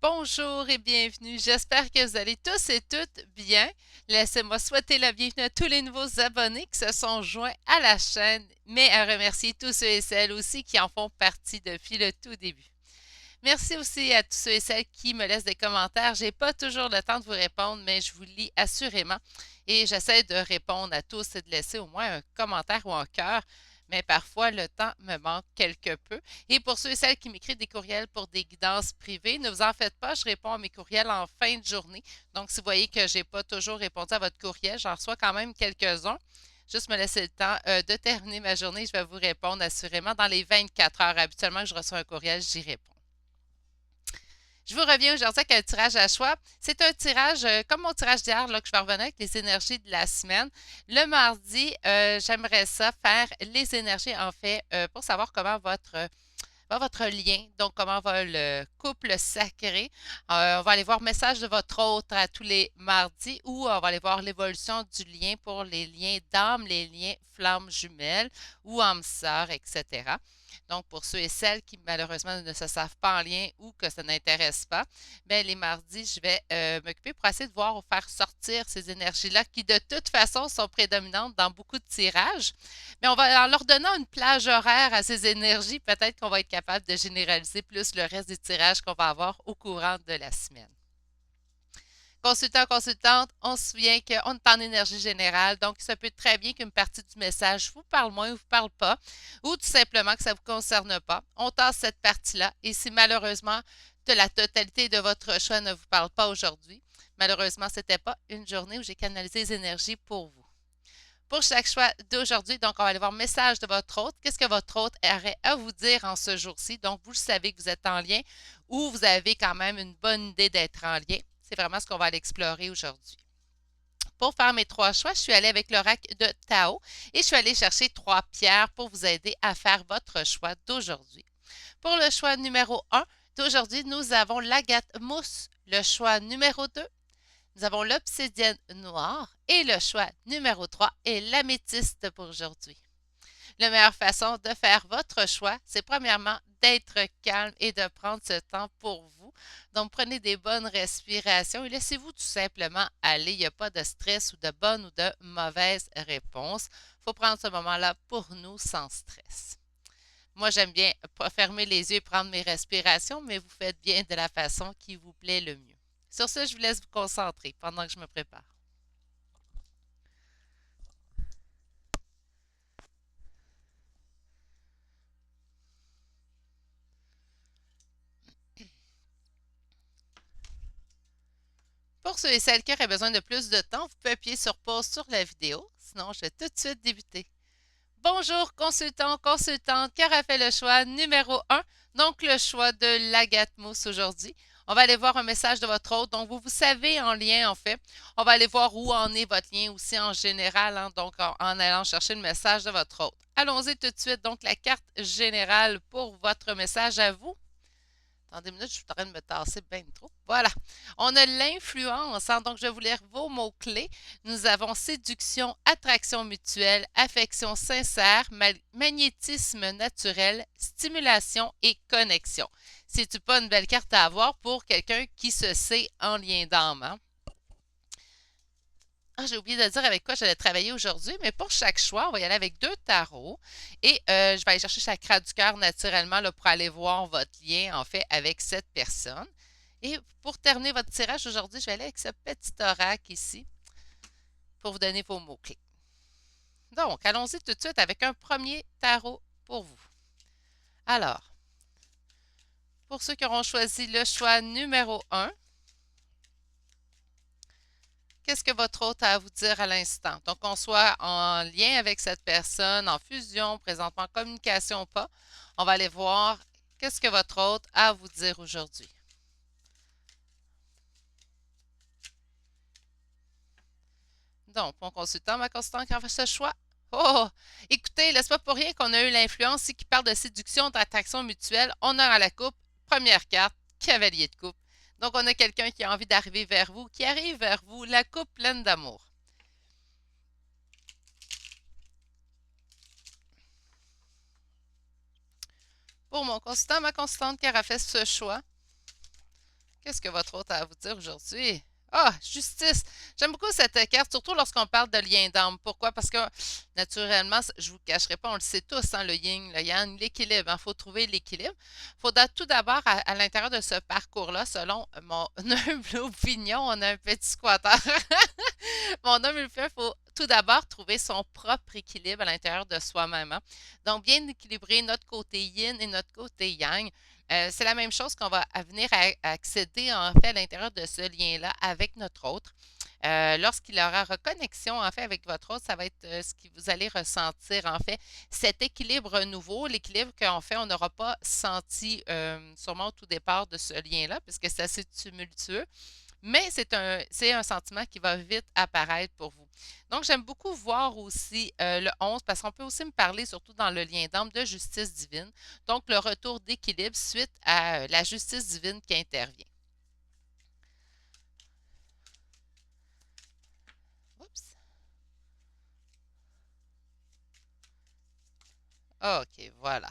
Bonjour et bienvenue. J'espère que vous allez tous et toutes bien. Laissez-moi souhaiter la bienvenue à tous les nouveaux abonnés qui se sont joints à la chaîne, mais à remercier tous ceux et celles aussi qui en font partie depuis le tout début. Merci aussi à tous ceux et celles qui me laissent des commentaires. J'ai pas toujours le temps de vous répondre, mais je vous lis assurément et j'essaie de répondre à tous et de laisser au moins un commentaire ou un cœur. Mais parfois, le temps me manque quelque peu. Et pour ceux et celles qui m'écrivent des courriels pour des guidances privées, ne vous en faites pas, je réponds à mes courriels en fin de journée. Donc, si vous voyez que je n'ai pas toujours répondu à votre courriel, j'en reçois quand même quelques-uns. Juste me laisser le temps de terminer ma journée. Je vais vous répondre assurément dans les 24 heures. Habituellement, que je reçois un courriel, j'y réponds. Je vous reviens aujourd'hui avec un tirage à choix. C'est un tirage comme mon tirage d'hier, là, que je vais revenir avec les énergies de la semaine. Le mardi, j'aimerais ça faire les énergies, en fait, pour savoir comment va votre lien, donc comment va le couple sacré. On va aller voir message de votre autre à tous les mardis ou on va aller voir l'évolution du lien pour les liens d'âme, les liens flammes jumelles ou âmes sœurs, etc. Donc, pour ceux et celles qui malheureusement ne se savent pas en lien ou que ça n'intéresse pas, bien, les mardis, je vais m'occuper pour essayer de voir ou faire sortir ces énergies-là qui, de toute façon, sont prédominantes dans beaucoup de tirages. Mais on va, en leur donnant une plage horaire à ces énergies, peut-être qu'on va être capable de généraliser plus le reste des tirages qu'on va avoir au courant de la semaine. Consultant, consultante, on se souvient qu'on est en énergie générale, donc ça peut très bien qu'une partie du message vous parle moins ou vous parle pas, ou tout simplement que ça ne vous concerne pas. On tasse cette partie-là, et si malheureusement la totalité de votre choix ne vous parle pas aujourd'hui, malheureusement, ce n'était pas une journée où j'ai canalisé les énergies pour vous. Pour chaque choix d'aujourd'hui, donc on va aller voir message de votre hôte. Qu'est-ce que votre hôte aurait à vous dire en ce jour-ci? Donc, vous savez que vous êtes en lien ou vous avez quand même une bonne idée d'être en lien. C'est vraiment ce qu'on va aller explorer aujourd'hui. Pour faire mes trois choix, je suis allée avec l'oracle de Tao et je suis allée chercher trois pierres pour vous aider à faire votre choix d'aujourd'hui. Pour le choix numéro 1 d'aujourd'hui, nous avons l'agate mousse. Le choix numéro 2, nous avons l'obsidienne noire et le choix numéro 3 est l'améthyste pour aujourd'hui. La meilleure façon de faire votre choix, c'est premièrement d'être calme et de prendre ce temps pour vous. Donc, prenez des bonnes respirations et laissez-vous tout simplement aller. Il n'y a pas de stress ou de bonne ou de mauvaise réponse. Il faut prendre ce moment-là pour nous sans stress. Moi, j'aime bien fermer les yeux et prendre mes respirations, mais vous faites bien de la façon qui vous plaît le mieux. Sur ce, je vous laisse vous concentrer pendant que je me prépare. Pour ceux et celles qui auraient besoin de plus de temps, vous pouvez appuyer sur pause sur la vidéo. Sinon, je vais tout de suite débuter. Bonjour, consultant, consultante, qui aura fait le choix numéro 1, donc le choix de l'agate mousse aujourd'hui. On va aller voir un message de votre hôte. Donc, vous savez en lien, en fait. On va aller voir où en est votre lien aussi en général, hein, donc en allant chercher le message de votre hôte. Allons-y tout de suite. Donc, la carte générale pour votre message à vous. Attendez une minute, je suis en train de me tasser bien trop. Voilà. On a l'influence, hein, donc je vais vous lire vos mots-clés. Nous avons séduction, attraction mutuelle, affection sincère, magnétisme naturel, stimulation et connexion. C'est-tu pas une belle carte à avoir pour quelqu'un qui se sait en lien d'âme? Hein? Ah, j'ai oublié de dire avec quoi j'allais travailler aujourd'hui, mais pour chaque choix, on va y aller avec deux tarots et je vais aller chercher chakra du cœur naturellement là, pour aller voir votre lien en fait avec cette personne. Et pour terminer votre tirage aujourd'hui, je vais aller avec ce petit oracle ici pour vous donner vos mots-clés. Donc, allons-y tout de suite avec un premier tarot pour vous. Alors, pour ceux qui auront choisi le choix numéro 1, qu'est-ce que votre hôte a à vous dire à l'instant? Donc, qu'on soit en lien avec cette personne, en fusion, présentement en communication ou pas, on va aller voir qu'est-ce que votre hôte a à vous dire aujourd'hui. Donc, mon consultant, ma consultante qui a fait ce choix. Oh, écoutez, laisse pas pour rien qu'on a eu l'influence ici qui parle de séduction, d'attraction mutuelle. Honneur à la coupe. Première carte, cavalier de coupe. Donc, on a quelqu'un qui a envie d'arriver vers vous, qui arrive vers vous, la coupe pleine d'amour. Pour mon consultant, ma consultante qui aura fait ce choix, Qu'est-ce que votre hôte a à vous dire aujourd'hui? Ah, justice. J'aime beaucoup cette carte, surtout lorsqu'on parle de lien d'âme. Pourquoi? Parce que, naturellement, je ne vous cacherai pas, on le sait tous, hein, le yin, le yang, l'équilibre. Il faut trouver l'équilibre. Il faudra tout d'abord, à l'intérieur de ce parcours-là, selon mon humble opinion, on a un petit squatter. Mon humble opinion, il faut tout d'abord trouver son propre équilibre à l'intérieur de soi-même, hein. Donc, bien équilibrer notre côté yin et notre côté yang. C'est la même chose qu'on va venir à accéder en fait à l'intérieur de ce lien-là avec notre autre. Lorsqu'il aura reconnexion en fait avec votre autre, ça va être ce que vous allez ressentir en fait, cet équilibre nouveau, l'équilibre qu'en fait on n'aura pas senti sûrement au tout départ de ce lien-là, puisque c'est assez tumultueux. Mais c'est un sentiment qui va vite apparaître pour vous. Donc, j'aime beaucoup voir aussi le 11 parce qu'on peut aussi me parler, surtout dans le lien d'âme, de justice divine. Donc, le retour d'équilibre suite à la justice divine qui intervient. Oups. OK, voilà.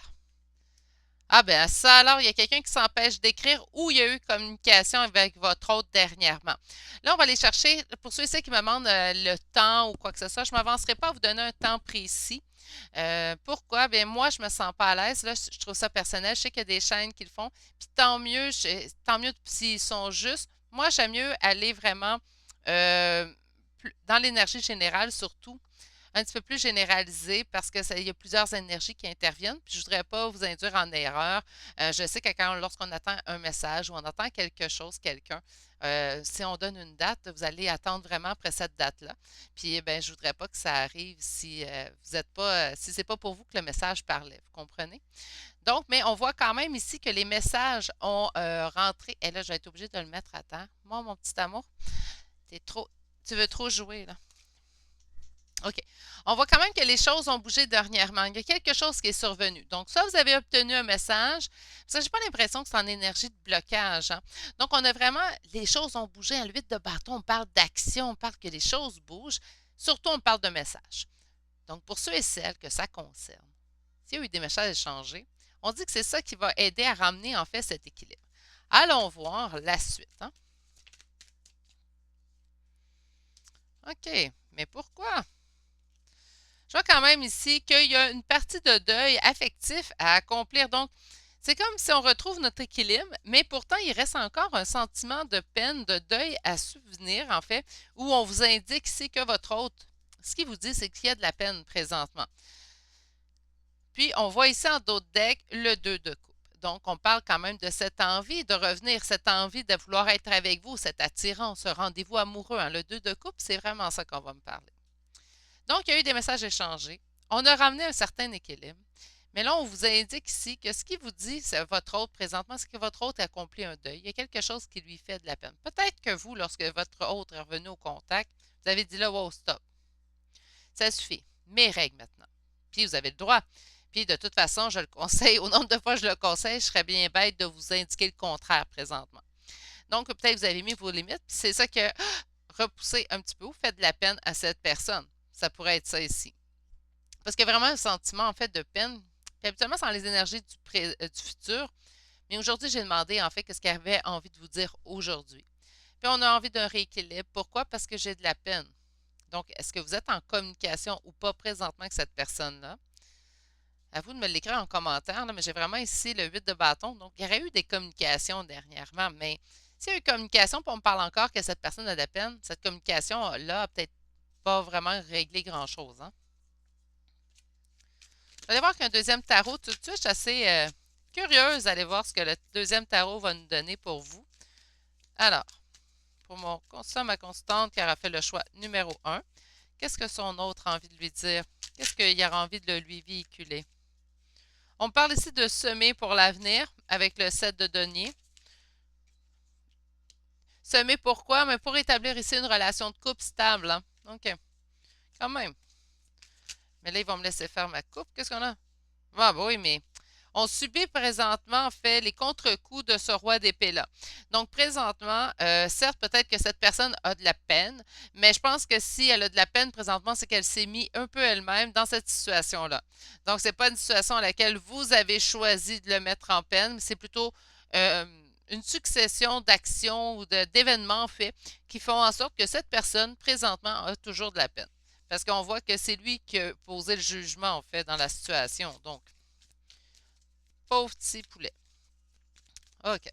Ah ben ça alors, il y a quelqu'un qui s'empêche d'écrire ou il y a eu communication avec votre hôte dernièrement. Là, on va aller chercher, pour ceux et celles qui me demandent le temps ou quoi que ce soit, je ne m'avancerai pas à vous donner un temps précis. Pourquoi? Bien, moi, je me sens pas à l'aise. Là, je trouve ça personnel. Je sais qu'il y a des chaînes qui le font. Puis tant mieux s'ils sont justes. Moi, j'aime mieux aller vraiment euh, dans l'énergie générale, surtout un petit peu plus généralisé parce que il y a plusieurs énergies qui interviennent. Puis je ne voudrais pas vous induire en erreur. Je sais que lorsqu'on attend un message ou on attend quelque chose, quelqu'un, si on donne une date, vous allez attendre vraiment après cette date-là. Puis ben, je ne voudrais pas que ça arrive si vous êtes pas, si c'est pas pour vous que le message parlait. Vous comprenez? Donc, mais on voit quand même ici que les messages ont rentré. Et là, je vais être obligée de le mettre à temps. Moi, mon petit amour, t'es trop, tu veux trop jouer, là. OK. On voit quand même que les choses ont bougé dernièrement. Il y a quelque chose qui est survenu. Donc, ça, vous avez obtenu un message. Ça, j'ai pas l'impression que c'est en énergie de blocage, hein. Donc, on a vraiment, les choses ont bougé. À l'huile de bâton, on parle d'action, on parle que les choses bougent. Surtout, on parle de message. Donc, pour ceux et celles que ça concerne, s'il y a eu des messages échangés, on dit que c'est ça qui va aider à ramener, en fait, cet équilibre. Allons voir la suite, hein. OK. Mais pourquoi? Je vois quand même ici qu'il y a une partie de deuil affectif à accomplir. Donc, c'est comme si on retrouve notre équilibre, mais pourtant, il reste encore un sentiment de peine, de deuil à souvenir, en fait, où on vous indique ici que votre hôte, ce qu'il vous dit, c'est qu'il y a de la peine présentement. Puis, on voit ici en d'autres decks le 2 de coupe. Donc, on parle quand même de cette envie de revenir, cette envie de vouloir être avec vous, cette attirance, ce rendez-vous amoureux, hein. Le 2 de coupe, c'est vraiment ça qu'on va me parler. Donc, il y a eu des messages échangés. On a ramené un certain équilibre. Mais là, on vous indique ici que ce qui vous dit, c'est votre hôte présentement, c'est que votre hôte accomplit un deuil. Il y a quelque chose qui lui fait de la peine. Peut-être que vous, lorsque votre hôte est revenu au contact, vous avez dit là, wow, stop. Ça suffit. Mes règles maintenant. Puis vous avez le droit. Puis de toute façon, je le conseille. Au nombre de fois que je le conseille, je serais bien bête de vous indiquer le contraire présentement. Donc, peut-être vous avez mis vos limites. Puis c'est ça que repoussez un petit peu ou faites de la peine à cette personne. Ça pourrait être ça ici. Parce qu'il y a vraiment un sentiment, en fait, de peine. Puis habituellement, c'est dans les énergies du futur. Mais aujourd'hui, j'ai demandé, en fait, qu'est-ce qu'il avait envie de vous dire aujourd'hui. Puis on a envie d'un rééquilibre. Pourquoi? Parce que j'ai de la peine. Donc, est-ce que vous êtes en communication ou pas présentement avec cette personne-là? À vous de me l'écrire en commentaire, là, mais j'ai vraiment ici le 8 de bâton. Donc, il y aurait eu des communications dernièrement, mais s'il y a eu communication, puis on me parle encore que cette personne a de la peine, cette communication-là a peut-être pas vraiment réglé grand-chose, hein? Vous allez voir qu'un deuxième tarot, tout de suite, je suis assez curieuse d'aller voir ce que le deuxième tarot va nous donner pour vous. Alors, pour mon constant, ma constante qui aura fait le choix numéro 1, qu'est-ce que son autre a envie de lui dire? Qu'est-ce qu'il aura envie de lui véhiculer? On parle ici de semer pour l'avenir avec le 7 de denier. Semer pourquoi? Mais pour établir ici une relation de couple stable, hein? OK. Quand même. Mais là, ils vont me laisser faire ma coupe. Qu'est-ce qu'on a? Ah, bah oui, mais on subit présentement, en fait, les contre-coups de ce roi d'épée-là. Donc, présentement, certes, peut-être que cette personne a de la peine, mais je pense que si elle a de la peine présentement, c'est qu'elle s'est mis un peu elle-même dans cette situation-là. Donc, ce n'est pas une situation à laquelle vous avez choisi de le mettre en peine, mais c'est plutôt euh, une succession d'actions ou d'événements faits qui font en sorte que cette personne, présentement, a toujours de la peine. Parce qu'on voit que c'est lui qui a posé le jugement, en fait, dans la situation. Donc, pauvre petit poulet. OK.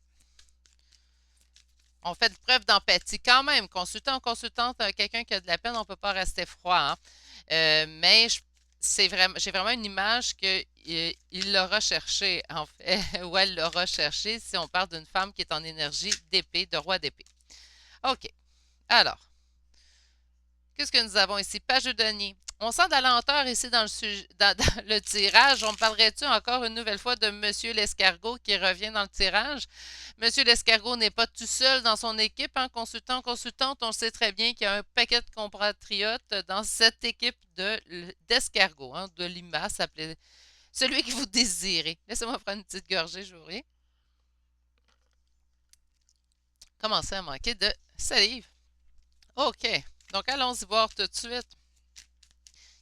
On fait preuve d'empathie quand même. Consultant ou consultante, quelqu'un qui a de la peine, on ne peut pas rester froid. Hein? Mais j'ai vraiment une image qu'il l'aura cherché, en fait, ou elle l'aura cherché si on parle d'une femme qui est en énergie d'épée, de roi d'épée. OK. Alors, qu'est-ce que nous avons ici? Page de denier. On sent de la lenteur ici dans dans le tirage. On parlerait-tu encore une nouvelle fois de Monsieur l'escargot qui revient dans le tirage? Monsieur l'escargot n'est pas tout seul dans son équipe. Hein? Consultant, consultante, on sait très bien qu'il y a un paquet de compatriotes dans cette équipe d'escargot, hein, de limace, appelé celui que vous désirez. Laissez-moi prendre une petite gorgée, je vous prie. Commencez à manquer de salive. OK. Donc, allons-y voir tout de suite.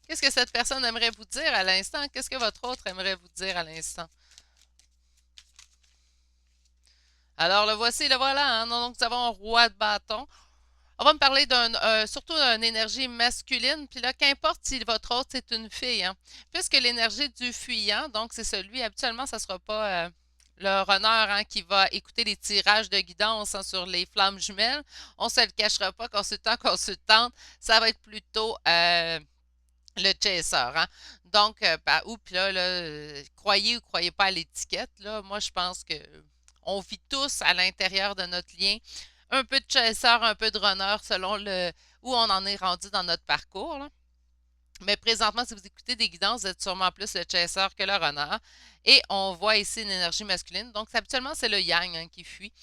Qu'est-ce que cette personne aimerait vous dire à l'instant? Qu'est-ce que votre autre aimerait vous dire à l'instant? Alors, le voici, le voilà. Hein? Donc, nous avons un roi de bâton. On va me parler surtout d'une énergie masculine. Puis là, qu'importe si votre autre, c'est une fille. Hein? Puisque l'énergie du fuyant, donc c'est celui, habituellement, ça ne sera pas le runner hein, qui va écouter les tirages de guidance hein, sur les flammes jumelles. On ne se le cachera pas, consultant, consultante. Ça va être plutôt le chaser, hein? Donc, puis là, croyez ou croyez pas à l'étiquette, là, moi, je pense que on vit tous à l'intérieur de notre lien un peu de chaser, un peu de runner selon où on en est rendu dans notre parcours, là. Mais présentement, si vous écoutez des guidances, vous êtes sûrement plus le chaser que le runner. Et on voit ici une énergie masculine. Donc, habituellement, c'est le yang hein, qui fuit.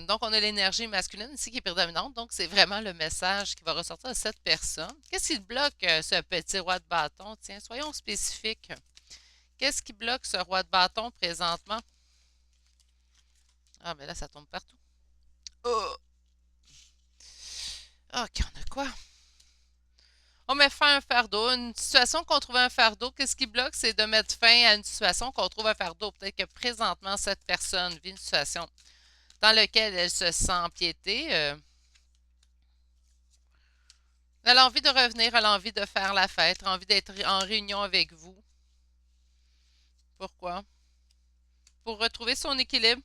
Donc, on a l'énergie masculine ici qui est prédominante. Donc, c'est vraiment le message qui va ressortir de cette personne. Qu'est-ce qui bloque ce petit roi de bâton? Tiens, soyons spécifiques. Qu'est-ce qui bloque ce roi de bâton présentement? Ah, mais là, ça tombe partout. Oh! OK, on a quoi? On met fin à un fardeau. Une situation qu'on trouve un fardeau, qu'est-ce qui bloque? C'est de mettre fin à une situation qu'on trouve un fardeau. Peut-être que présentement, cette personne vit une situation dans laquelle elle se sent empiétée. Elle a envie de revenir, elle a envie de faire la fête, elle a envie d'être en réunion avec vous. Pourquoi? Pour retrouver son équilibre.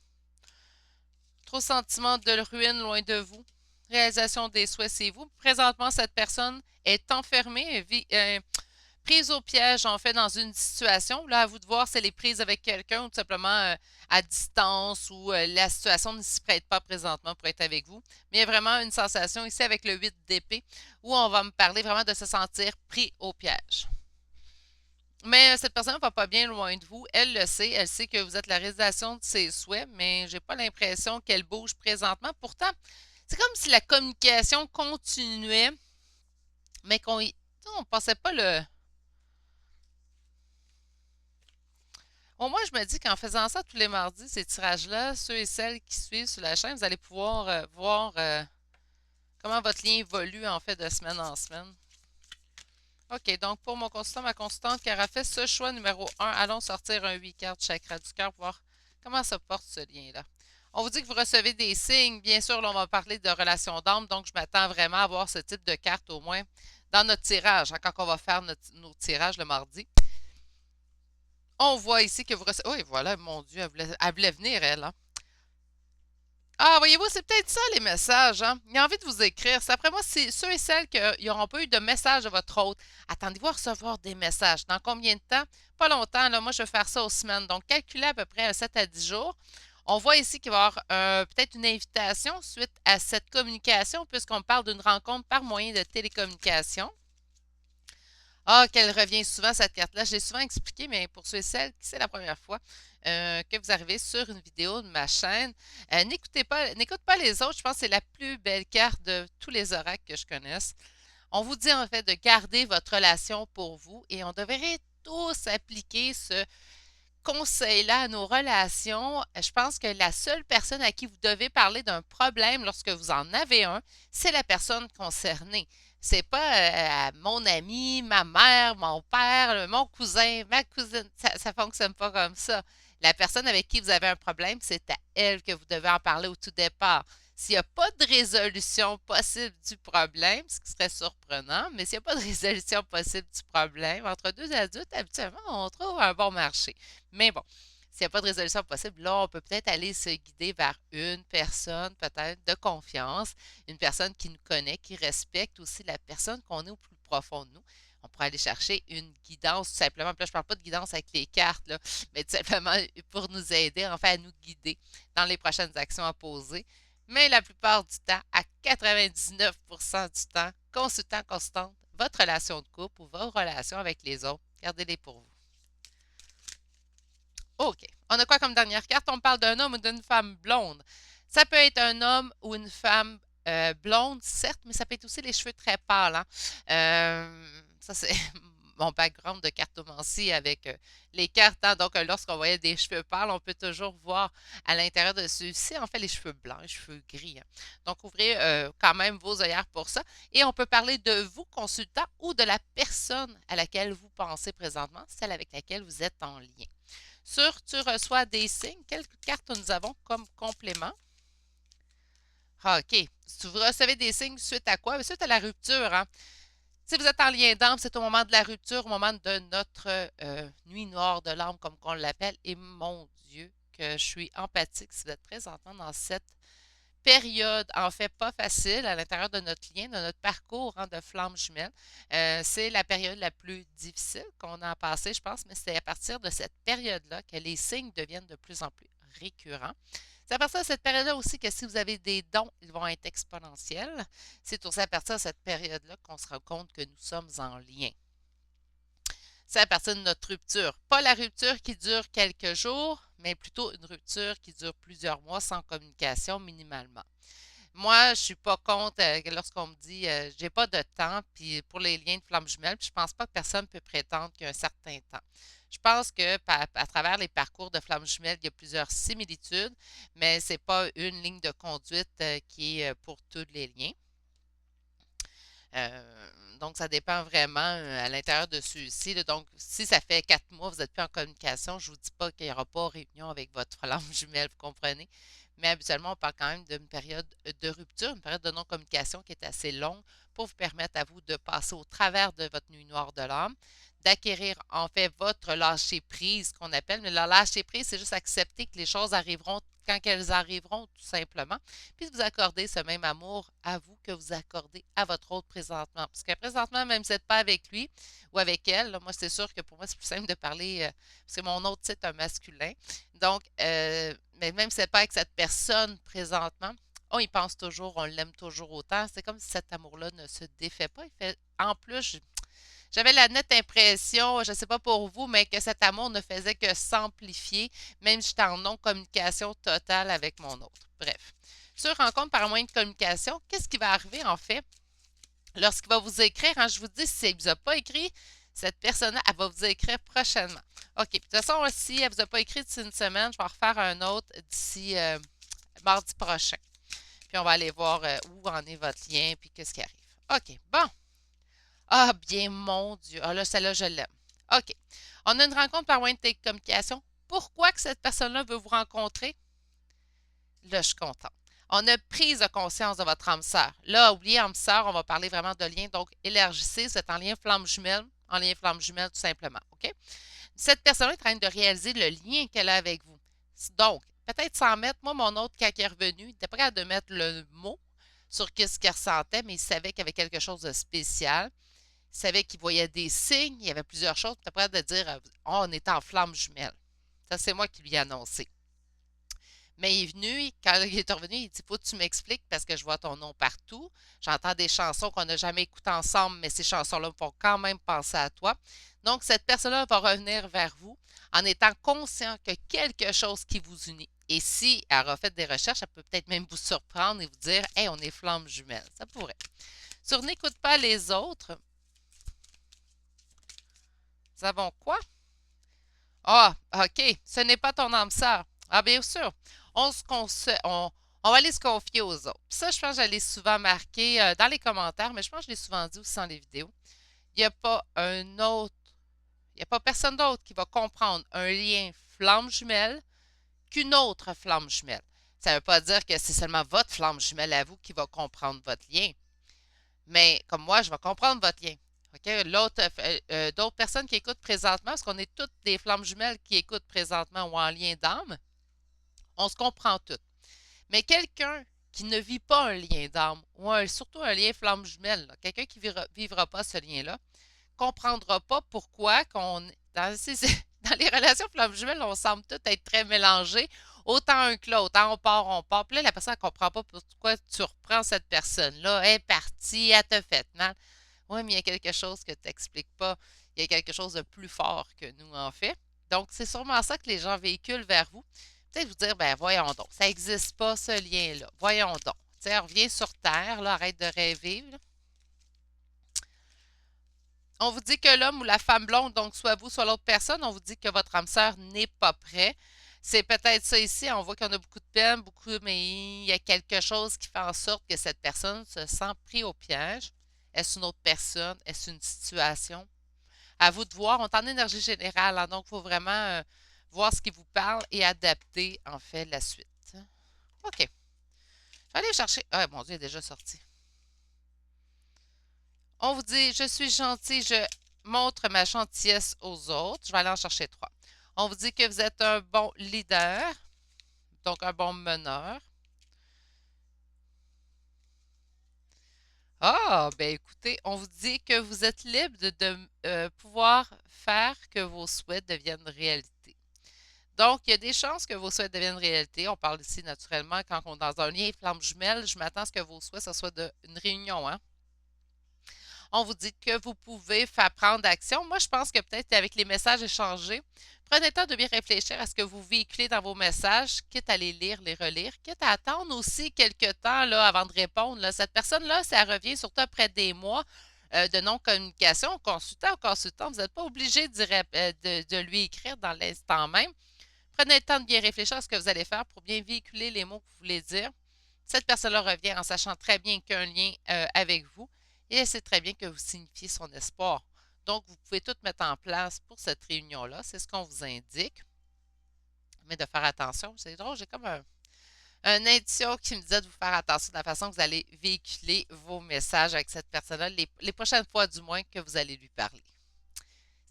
Trop sentiment de ruine loin de vous. Réalisation des souhaits, c'est vous. Présentement, cette personne est enfermée, prise au piège, en fait, dans une situation. Là, à vous de voir si elle est prise avec quelqu'un ou tout simplement à distance ou la situation ne s'y prête pas présentement pour être avec vous. Mais il y a vraiment une sensation ici avec le 8 d'épée où on va me parler vraiment de se sentir pris au piège. Mais cette personne ne va pas bien loin de vous. Elle sait que vous êtes la réalisation de ses souhaits, mais j'ai pas l'impression qu'elle bouge présentement. Pourtant, c'est comme si la communication continuait, mais on pensait pas le. Au moins, je me dis qu'en faisant ça tous les mardis, ces tirages-là, ceux et celles qui suivent sur la chaîne, vous allez pouvoir voir comment votre lien évolue en fait de semaine en semaine. OK, donc pour mon consultant, ma consultante qui aura fait ce choix numéro 1, allons sortir un 8 cartes chakra du cœur pour voir comment ça porte ce lien-là. On vous dit que vous recevez des signes. Bien sûr, là, on va parler de relations d'âme, donc je m'attends vraiment à avoir ce type de carte au moins dans notre tirage, hein, quand on va faire nos tirages le mardi. On voit ici que vous recevez. Oh, et voilà, mon Dieu, elle voulait venir, elle. Hein? Ah, voyez-vous, c'est peut-être ça les messages. Hein? Il a envie de vous écrire. C'est après moi, c'est ceux et celles qui n'auront pas eu de message de votre hôte. Attendez-vous à recevoir des messages. Dans combien de temps? Pas longtemps. Là, moi, je vais faire ça aux semaines. Donc, calculez à peu près un 7 à 10 jours. On voit ici qu'il va y avoir peut-être une invitation suite à cette communication, puisqu'on parle d'une rencontre par moyen de télécommunication. Ah, qu'elle revient souvent, cette carte-là. Je l'ai souvent expliqué, mais pour ceux et celles qui c'est la première fois que vous arrivez sur une vidéo de ma chaîne, n'écoute pas les autres. Je pense que c'est la plus belle carte de tous les oracles que je connaisse. On vous dit en fait de garder votre relation pour vous et on devrait tous appliquer ce conseil-là à nos relations. Je pense que la seule personne à qui vous devez parler d'un problème lorsque vous en avez un, c'est la personne concernée. C'est pas mon ami, ma mère, mon père, mon cousin, ma cousine. Ça ne fonctionne pas comme ça. La personne avec qui vous avez un problème, c'est à elle que vous devez en parler au tout départ. S'il n'y a pas de résolution possible du problème, ce qui serait surprenant, mais s'il n'y a pas de résolution possible du problème, entre deux adultes, habituellement, on trouve un bon marché. Mais bon, s'il n'y a pas de résolution possible, là, on peut peut-être aller se guider vers une personne peut-être de confiance, une personne qui nous connaît, qui respecte aussi la personne qu'on est au plus profond de nous. On pourrait aller chercher une guidance tout simplement. Puis là, je ne parle pas de guidance avec les cartes, là, mais tout simplement pour nous aider, en fait, à nous guider dans les prochaines actions à poser. Mais la plupart du temps, à 99% du temps, consultant, votre relation de couple ou vos relations avec les autres, gardez-les pour vous. OK. On a quoi comme dernière carte? On parle d'un homme ou d'une femme blonde. Ça peut être un homme ou une femme blonde, certes, mais ça peut être aussi les cheveux très pâles, hein. Ça, c'est mon background de cartomancie avec les cartes, hein. Donc, lorsqu'on voyait des cheveux pâles, on peut toujours voir à l'intérieur de ceux-ci, en fait, les cheveux blancs, les cheveux gris, hein. Donc, ouvrez quand même vos œillères pour ça. Et on peut parler de vous, consultant, ou de la personne à laquelle vous pensez présentement, celle avec laquelle vous êtes en lien. Sur tu reçois des signes, quelles cartes nous avons comme complément? Ah, OK. Si vous recevez des signes suite à quoi? Suite à la rupture, hein? Si vous êtes en lien d'âme, c'est au moment de la rupture, au moment de notre nuit noire de l'âme, comme on l'appelle. Et mon Dieu, que je suis empathique si vous êtes présentement dans cette période, en fait, pas facile à l'intérieur de notre lien, de notre parcours, hein, de flamme jumelle. C'est la période la plus difficile qu'on a à passer, je pense, mais c'est à partir de cette période-là que les signes deviennent de plus en plus récurrents. C'est à partir de cette période-là aussi que si vous avez des dons, ils vont être exponentiels. C'est aussi à partir de cette période-là qu'on se rend compte que nous sommes en lien. C'est à partir de notre rupture. Pas la rupture qui dure quelques jours, mais plutôt une rupture qui dure plusieurs mois sans communication minimalement. Moi, je ne suis pas contre lorsqu'on me dit j'ai pas de temps, puis pour les liens de flamme jumelle, puis je pense pas que personne peut prétendre qu'il y a un certain temps. Je pense que à travers les parcours de flamme jumelle, il y a plusieurs similitudes, mais ce n'est pas une ligne de conduite qui est pour tous les liens. Donc, ça dépend vraiment à l'intérieur de ceux-ci. Donc, si ça fait 4 mois que vous n'êtes plus en communication, je ne vous dis pas qu'il n'y aura pas réunion avec votre flamme jumelle, vous comprenez? Mais habituellement, on parle quand même d'une période de rupture, une période de non-communication qui est assez longue pour vous permettre à vous de passer au travers de votre nuit noire de l'âme, d'acquérir en fait votre lâcher-prise qu'on appelle. Mais le lâcher-prise, c'est juste accepter que les choses arriveront quand elles arriveront, tout simplement. Puis de vous accorder ce même amour à vous que vous accordez à votre autre présentement. Parce que présentement, même si vous n'êtes pas avec lui ou avec elle, là, moi, c'est sûr que pour moi, c'est plus simple de parler, parce que mon autre titre est un masculin. Donc, mais même si ce n'est pas avec cette personne présentement, on y pense toujours, on l'aime toujours autant. C'est comme si cet amour-là ne se défait pas. Il fait, en plus, j'avais la nette impression, je ne sais pas pour vous, mais que cet amour ne faisait que s'amplifier, même si j'étais en non-communication totale avec mon autre. Bref. Sur rencontre par moyen de communication, qu'est-ce qui va arriver en fait lorsqu'il va vous écrire? Hein, je vous dis, si elle ne vous a pas écrit, cette personne-là, elle va vous écrire prochainement. OK. De toute façon, si elle ne vous a pas écrit d'ici une semaine, je vais en refaire un autre d'ici mardi prochain. Puis on va aller voir où en est votre lien, puis qu'est-ce qui arrive. OK. Bon. Ah, bien, mon Dieu. Ah, là, celle-là, je l'aime. OK. On a une rencontre par moyen de télécommunication. Pourquoi que cette personne-là veut vous rencontrer? Là, je suis contente. On a prise de conscience de votre âme sœur. Là, oubliez âme sœur, on va parler vraiment de lien. Donc, élargissez, vous êtes en lien flamme jumelle, tout simplement. OK? Cette personne-là est en train de réaliser le lien qu'elle a avec vous. Donc, peut-être sans mettre, moi, mon autre, quand il est revenu, il était prêt à de mettre le mot sur ce qu'il ressentait, mais il savait qu'il y avait quelque chose de spécial. Il savait qu'il voyait des signes, il y avait plusieurs choses. Tu es prêt de dire oh, on est en flamme jumelle. Ça, c'est moi qui lui ai annoncé. Mais il est venu, quand il est revenu, il dit faut que tu m'expliques parce que je vois ton nom partout. J'entends des chansons qu'on n'a jamais écoutées ensemble, mais ces chansons-là me font quand même penser à toi. Donc, cette personne-là va revenir vers vous en étant conscient que quelque chose qui vous unit. Et si elle a fait des recherches, elle peut peut-être même vous surprendre et vous dire hey, on est flamme jumelle. Ça pourrait. Sur n'écoute pas les autres, nous avons quoi? Ah, OK. Ce n'est pas ton âme sœur. Ah, bien sûr. On, se con- on va aller se confier aux autres. Puis ça, je pense que je l'ai souvent marqué dans les commentaires, mais je pense que je l'ai souvent dit aussi dans les vidéos. Il n'y a pas un autre, il n'y a pas personne d'autre qui va comprendre un lien flamme jumelle qu'une autre flamme jumelle. Ça ne veut pas dire que c'est seulement votre flamme jumelle à vous qui va comprendre votre lien, mais comme moi, je vais comprendre votre lien. OK? D'autres personnes qui écoutent présentement, parce qu'on est toutes des flammes jumelles qui écoutent présentement ou en lien d'âme, on se comprend toutes. Mais quelqu'un qui ne vit pas un lien d'âme, ou surtout un lien flamme jumelle, quelqu'un qui ne vivra pas ce lien-là, comprendra pas pourquoi dans les relations flamme jumelle, on semble tout être très mélangés, autant un que l'autre. Hein, on part. Puis là, la personne ne comprend pas pourquoi tu reprends cette personne-là. Elle est partie, elle te fait mal. Oui, mais il y a quelque chose que tu n'expliques pas. Il y a quelque chose de plus fort que nous, en fait. Donc, c'est sûrement ça que les gens véhiculent vers vous. Peut-être vous dire, ben voyons donc, ça n'existe pas ce lien-là. Voyons donc. Tu sais, reviens sur Terre, là, arrête de rêver. Là. On vous dit que l'homme ou la femme blonde, donc soit vous, soit l'autre personne, on vous dit que votre âme sœur n'est pas prêt. C'est peut-être ça ici, on voit qu'on a beaucoup de peine, mais il y a quelque chose qui fait en sorte que cette personne se sent pris au piège. Est-ce une autre personne? Est-ce une situation? À vous de voir. On est en énergie générale, hein, donc il faut vraiment voir ce qui vous parle et adapter, en fait, la suite. OK. Je vais aller chercher. Ah, mon Dieu, il est déjà sorti. On vous dit, je suis gentil, je montre ma gentillesse aux autres. Je vais aller en chercher trois. On vous dit que vous êtes un bon leader, donc un bon meneur. Ah, ben écoutez, on vous dit que vous êtes libre de pouvoir faire que vos souhaits deviennent réalité. Donc, il y a des chances que vos souhaits deviennent réalité. On parle ici naturellement quand on est dans un lien flamme jumelle. Je m'attends à ce que vos souhaits, ce soit une réunion, hein? On vous dit que vous pouvez faire prendre action. Moi, je pense que peut-être avec les messages échangés, prenez le temps de bien réfléchir à ce que vous véhiculez dans vos messages, quitte à les lire, les relire, quitte à attendre aussi quelques temps là, avant de répondre. Là. Cette personne-là, ça revient surtout après des mois de non-communication. Consultant, vous n'êtes pas obligé de lui écrire dans l'instant même. Prenez le temps de bien réfléchir à ce que vous allez faire pour bien véhiculer les mots que vous voulez dire. Cette personne-là revient en sachant très bien qu'il y a un lien avec vous et elle sait très bien que vous signifiez son espoir. Donc, vous pouvez tout mettre en place pour cette réunion-là. C'est ce qu'on vous indique. Mais de faire attention. C'est drôle, j'ai comme une intuition qui me disait de vous faire attention de la façon que vous allez véhiculer vos messages avec cette personne-là, les prochaines fois du moins que vous allez lui parler.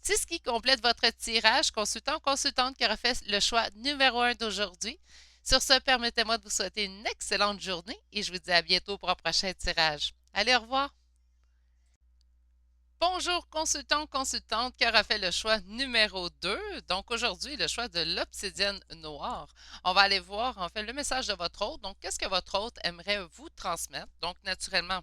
C'est ce qui complète votre tirage consultant ou consultante qui aura fait le choix numéro 1 d'aujourd'hui. Sur ce, permettez-moi de vous souhaiter une excellente journée et je vous dis à bientôt pour un prochain tirage. Allez, au revoir! Bonjour, consultant, consultante qui aura fait le choix numéro 2. Donc aujourd'hui, le choix de l'obsidienne noire. On va aller voir en fait le message de votre hôte. Donc, qu'est-ce que votre hôte aimerait vous transmettre? Donc, naturellement,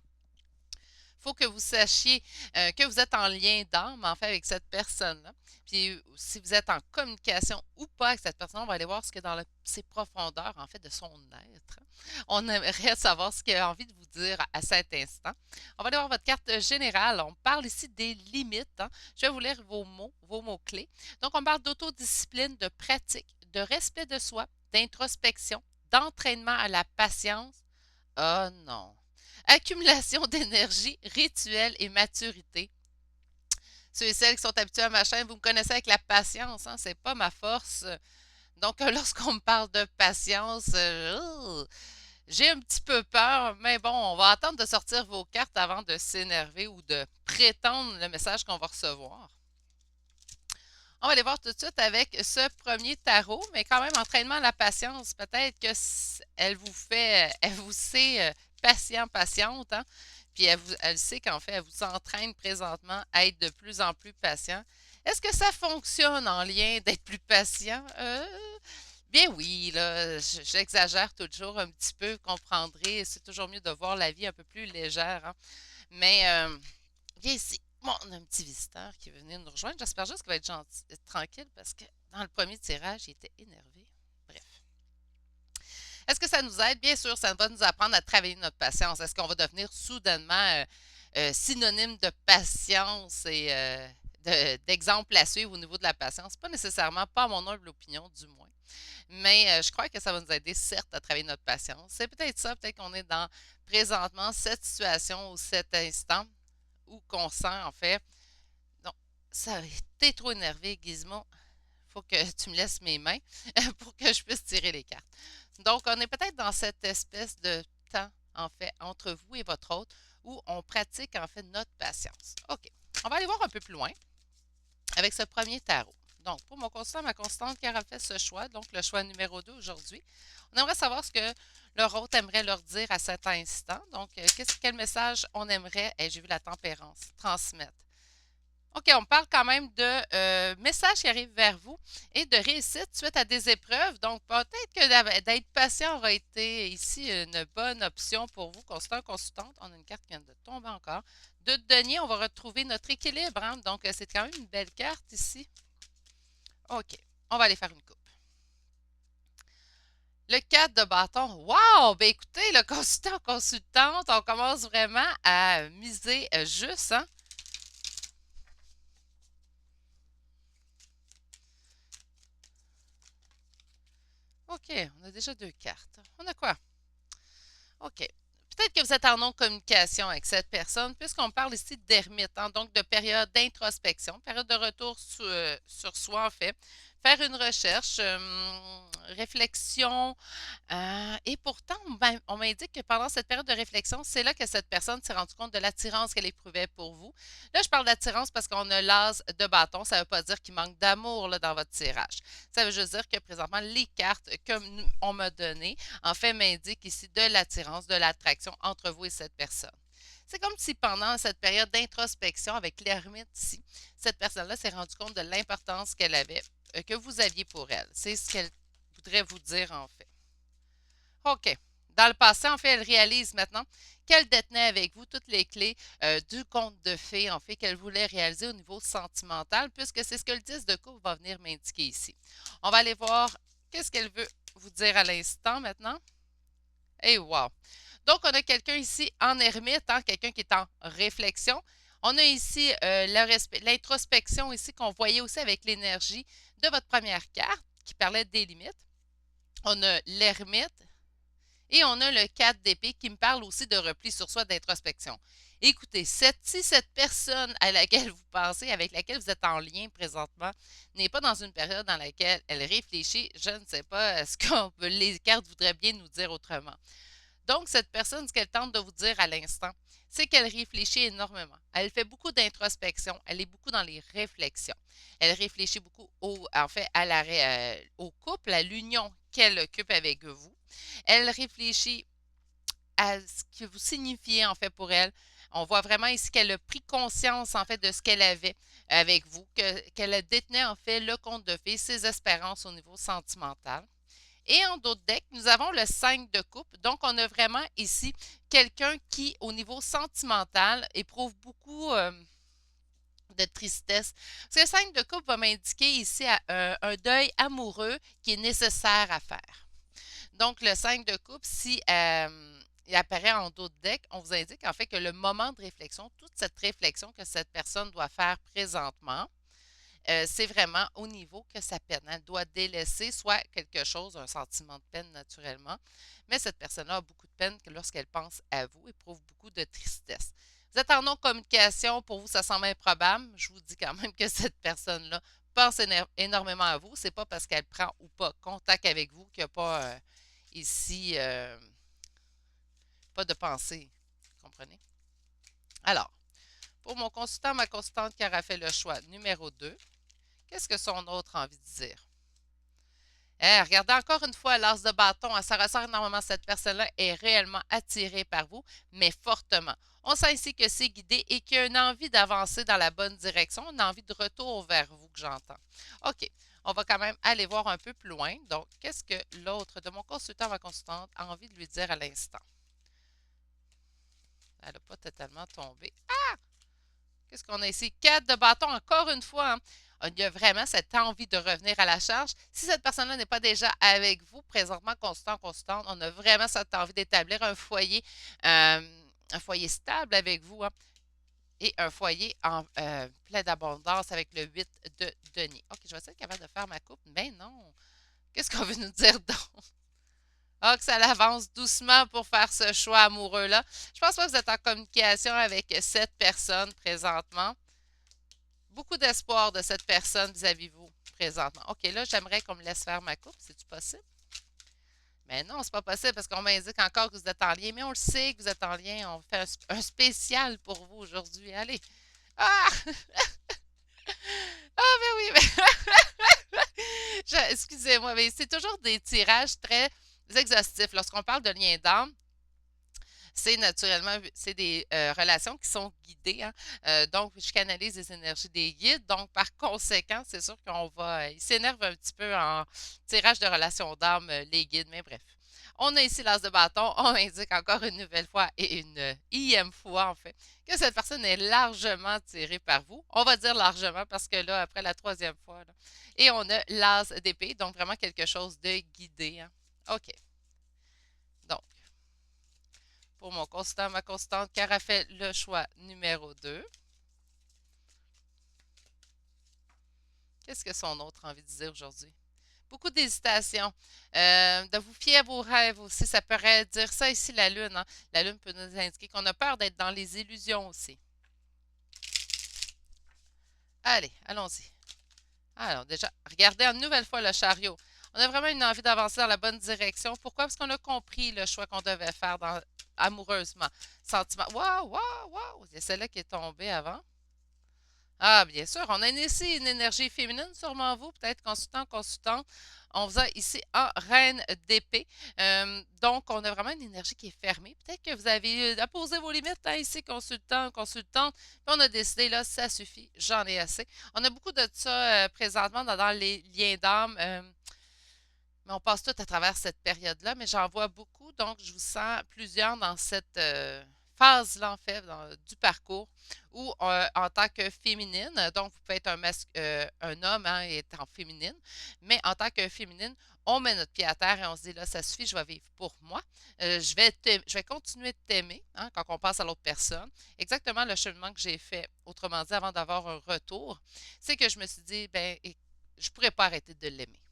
il faut que vous sachiez que vous êtes en lien d'âme, en fait, avec cette personne-là. Puis, si vous êtes en communication ou pas avec cette personne, on va aller voir ce qu'il y a dans ses profondeurs, en fait, de son être. On aimerait savoir ce qu'il a envie de vous dire à cet instant. On va aller voir votre carte générale. On parle ici des limites. Hein. Je vais vous lire vos mots-clés. Donc, on parle d'autodiscipline, de pratique, de respect de soi, d'introspection, d'entraînement à la patience. Oh non! Accumulation d'énergie, rituel et maturité. Ceux et celles qui sont habitués à ma chaîne, vous me connaissez avec la patience, hein, c'est pas ma force. Donc, lorsqu'on me parle de patience, j'ai un petit peu peur, mais bon, on va attendre de sortir vos cartes avant de s'énerver ou de prétendre le message qu'on va recevoir. On va aller voir tout de suite avec ce premier tarot, mais quand même, entraînement à la patience. Peut-être que elle vous sait patiente, hein? Puis elle sait qu'en fait, elle vous entraîne présentement à être de plus en plus patient. Est-ce que ça fonctionne en lien d'être plus patient? Bien oui, là, j'exagère toujours un petit peu, vous comprendrez. C'est toujours mieux de voir la vie un peu plus légère, hein? Mais viens ici. Bon, on a un petit visiteur qui veut venir nous rejoindre. J'espère juste qu'il va être gentil, tranquille parce que dans le premier tirage, il était énervé. Bref. Est-ce que ça nous aide? Bien sûr, ça va nous apprendre à travailler notre patience. Est-ce qu'on va devenir soudainement synonyme de patience et d'exemple à suivre au niveau de la patience? Pas nécessairement, pas à mon humble opinion, du moins. Mais je crois que ça va nous aider, certes, à travailler notre patience. C'est peut-être ça, peut-être qu'on est dans présentement cette situation ou cet instant où qu'on sent, en fait, non, ça a été trop énervé, Gizmo. faut que tu me laisses mes mains pour que je puisse tirer les cartes. Donc, on est peut-être dans cette espèce de temps, en fait, entre vous et votre hôte, où on pratique, en fait, notre patience. OK. On va aller voir un peu plus loin avec ce premier tarot. Donc, pour mon consultant, ma constante qui aura fait ce choix, donc le choix numéro 2 aujourd'hui, on aimerait savoir ce que leur hôte aimerait leur dire à cet instant. Donc, quel message on aimerait, j'ai vu la tempérance, transmettre. OK, on parle quand même de messages qui arrivent vers vous et de réussite suite à des épreuves. Donc, peut-être que d'être patient aura été ici une bonne option pour vous, consultant, consultante. On a une carte qui vient de tomber encore. De denier, on va retrouver notre équilibre. Hein? Donc, c'est quand même une belle carte ici. OK, on va aller faire une coupe. Le 4 de bâton. Wow! Ben écoutez, le consultant, consultante, on commence vraiment à miser juste, hein? OK, on a déjà 2 cartes. On a quoi? OK. Peut-être que vous êtes en non-communication avec cette personne, puisqu'on parle ici d'ermite, hein, donc de période d'introspection, période de retour sur soi, en fait. Faire une recherche, réflexion, et pourtant, on m'indique que pendant cette période de réflexion, c'est là que cette personne s'est rendue compte de l'attirance qu'elle éprouvait pour vous. Là, je parle d'attirance parce qu'on a l'as de bâton. Ça ne veut pas dire qu'il manque d'amour là, dans votre tirage. Ça veut juste dire que présentement, les cartes que on m'a données, en fait, m'indiquent ici de l'attirance, de l'attraction entre vous et cette personne. C'est comme si pendant cette période d'introspection avec l'ermite ici, cette personne-là s'est rendue compte de l'importance qu'elle avait, que vous aviez pour elle. C'est ce qu'elle voudrait vous dire en fait. OK. Dans le passé, en fait, elle réalise maintenant qu'elle détenait avec vous toutes les clés du conte de fées, en fait, qu'elle voulait réaliser au niveau sentimental, puisque c'est ce que le 10 de coupe va venir m'indiquer ici. On va aller voir qu'est-ce qu'elle veut vous dire à l'instant maintenant. Et wow! Donc, on a quelqu'un ici en ermite, hein, quelqu'un qui est en réflexion. On a ici l'introspection ici qu'on voyait aussi avec l'énergie de votre première carte qui parlait des limites. On a l'ermite et on a le 4 d'épée qui me parle aussi de repli sur soi, d'introspection. Écoutez, si cette personne à laquelle vous pensez, avec laquelle vous êtes en lien présentement, n'est pas dans une période dans laquelle elle réfléchit, je ne sais pas ce que les cartes voudraient bien nous dire autrement. Donc, cette personne, ce qu'elle tente de vous dire à l'instant, c'est qu'elle réfléchit énormément. Elle fait beaucoup d'introspection. Elle est beaucoup dans les réflexions. Elle réfléchit beaucoup en fait, au couple, à l'union qu'elle occupe avec vous. Elle réfléchit à ce que vous signifiez en fait pour elle. On voit vraiment ici qu'elle a pris conscience en fait de ce qu'elle avait avec vous, qu'elle détenait en fait le conte de fées, ses espérances au niveau sentimental. Et en d'autres decks, nous avons le 5 de coupe. Donc, on a vraiment ici quelqu'un qui, au niveau sentimental, éprouve beaucoup de tristesse. Parce que le 5 de coupe va m'indiquer ici un deuil amoureux qui est nécessaire à faire. Donc, le 5 de coupe, si il apparaît en d'autres decks, on vous indique en fait que le moment de réflexion, toute cette réflexion que cette personne doit faire présentement, c'est vraiment au niveau que sa peine. Elle doit délaisser soit quelque chose, un sentiment de peine naturellement, mais cette personne-là a beaucoup de peine lorsqu'elle pense à vous, éprouve beaucoup de tristesse. Vous êtes en non-communication, pour vous, ça semble improbable. Je vous dis quand même que cette personne-là pense énormément à vous. C'est pas parce qu'elle prend ou pas contact avec vous qu'il n'y a pas ici pas de pensée. Vous comprenez? Alors, pour mon consultant, ma consultante qui aura fait le choix numéro 2, qu'est-ce que son autre a envie de dire? Regardez encore une fois l'as de bâton. Ça ressort énormément. Cette personne-là est réellement attirée par vous, mais fortement. On sent ici que c'est guidé et qu'il y a une envie d'avancer dans la bonne direction, une envie de retour vers vous que j'entends. OK. On va quand même aller voir un peu plus loin. Donc, qu'est-ce que l'autre de mon consultant, ma consultante, a envie de lui dire à l'instant? Elle n'a pas totalement tombé. Ah! Qu'est-ce qu'on a ici? 4 de bâton, encore une fois. Hein. Il y a vraiment cette envie de revenir à la charge. Si cette personne-là n'est pas déjà avec vous, présentement, consultant, consultante, on a vraiment cette envie d'établir un foyer stable avec vous. Hein, et un foyer en plein d'abondance avec le 8 de denier. OK, je vais essayer être capable de faire ma coupe. Mais non. Qu'est-ce qu'on veut nous dire donc? Ah, que ça avance doucement pour faire ce choix amoureux-là. Je pense pas que vous êtes en communication avec cette personne présentement. Beaucoup d'espoir de cette personne vis-à-vis vous présentement. OK, là, j'aimerais qu'on me laisse faire ma coupe. C'est-tu possible? Mais non, c'est pas possible parce qu'on m'indique encore que vous êtes en lien. Mais on le sait que vous êtes en lien. On fait un spécial pour vous aujourd'hui. Allez. Ah! Ah, ben oui, excusez-moi, mais c'est toujours des tirages très exhaustifs. Lorsqu'on parle de lien d'âme, c'est naturellement, c'est des relations qui sont guidées, hein. Donc, je canalise les énergies des guides. Donc, par conséquent, c'est sûr qu'on va. Ils s'énervent un petit peu en tirage de relations d'âme, les guides, mais bref. On a ici l'as de bâton. On indique encore une nouvelle fois et une fois, en fait, que cette personne est largement tirée par vous. On va dire largement parce que là, après la troisième fois, là, et on a l'as d'épée, donc vraiment quelque chose de guidé, hein. OK. Donc, pour mon consultant, ma consultante, Cara fait le choix numéro 2. Qu'est-ce que son autre a envie de dire aujourd'hui? Beaucoup d'hésitation. De vous fier à vos rêves aussi. Ça pourrait dire ça ici, la Lune, hein. La Lune peut nous indiquer qu'on a peur d'être dans les illusions aussi. Allez, allons-y. Alors, déjà, regardez une nouvelle fois le chariot. On a vraiment une envie d'avancer dans la bonne direction. Pourquoi? Parce qu'on a compris le choix qu'on devait faire amoureusement. Sentiment. Waouh, waouh, waouh! C'est celle-là qui est tombée avant. Ah, bien sûr, on a ici une énergie féminine, sûrement vous, peut-être consultant, consultante. On vous a ici en reine d'épée. Donc, on a vraiment une énergie qui est fermée. Peut-être que vous avez apposé vos limites, hein, ici, consultant, consultante. Puis on a décidé, là, ça suffit, j'en ai assez. On a beaucoup de ça présentement dans les liens d'âme. Mais on passe tout à travers cette période-là, mais j'en vois beaucoup, donc je vous sens plusieurs dans cette phase-là, en fait, du parcours, où en tant que féminine, donc vous pouvez être un homme hein, et être en féminine, mais en tant que féminine, on met notre pied à terre et on se dit là, ça suffit, je vais vivre pour moi. Je vais continuer de t'aimer hein, quand on passe à l'autre personne. Exactement le cheminement que j'ai fait, autrement dit, avant d'avoir un retour, c'est que je me suis dit, ben, je ne pourrais pas arrêter de l'aimer.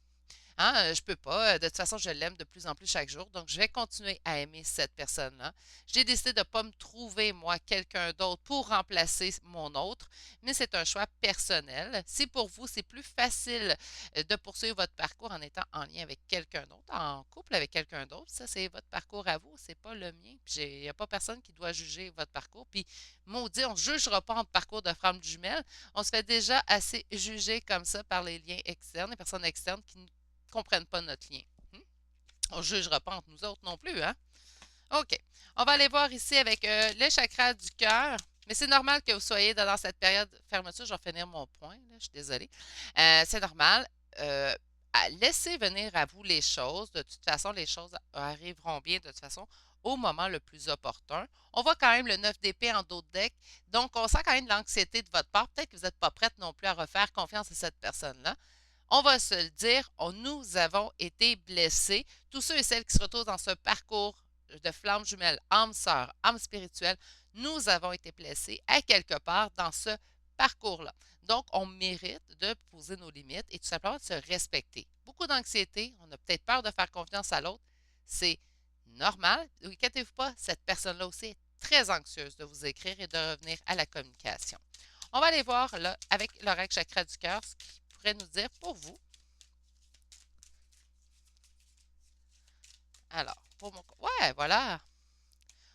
Hein, je peux pas. De toute façon, je l'aime de plus en plus chaque jour. Donc, je vais continuer à aimer cette personne-là. J'ai décidé de ne pas me trouver, moi, quelqu'un d'autre pour remplacer mon autre, mais c'est un choix personnel. Si pour vous, c'est plus facile de poursuivre votre parcours en étant en lien avec quelqu'un d'autre, en couple avec quelqu'un d'autre, ça, c'est votre parcours à vous, c'est pas le mien. Il n'y a pas personne qui doit juger votre parcours. Puis, maudit, on ne jugera pas en parcours de femme jumelle. On se fait déjà assez juger comme ça par les liens externes, les personnes externes qui comprennent pas notre lien. On ne jugera pas entre nous autres non plus, hein? OK. On va aller voir ici avec le chakra du cœur. Mais c'est normal que vous soyez dans cette période fermeture. Je vais finir mon point, là, je suis désolée. C'est normal. Laissez venir à vous les choses. De toute façon, les choses arriveront bien de toute façon au moment le plus opportun. On voit quand même le 9 d'épée en dos de deck. Donc, on sent quand même de l'anxiété de votre part. Peut-être que vous n'êtes pas prête non plus à refaire confiance à cette personne-là. On va se le dire, nous avons été blessés. Tous ceux et celles qui se retrouvent dans ce parcours de flamme jumelle, âme sœur, âme spirituelle, nous avons été blessés à quelque part dans ce parcours-là. Donc, on mérite de poser nos limites et tout simplement de se respecter. Beaucoup d'anxiété, on a peut-être peur de faire confiance à l'autre. C'est normal. Ne vous inquiétez-vous pas, cette personne-là aussi est très anxieuse de vous écrire et de revenir à la communication. On va aller voir là, avec l'oracle chakra du cœur ce qui pourrait nous dire pour vous. Alors, pour mon... Ouais, voilà.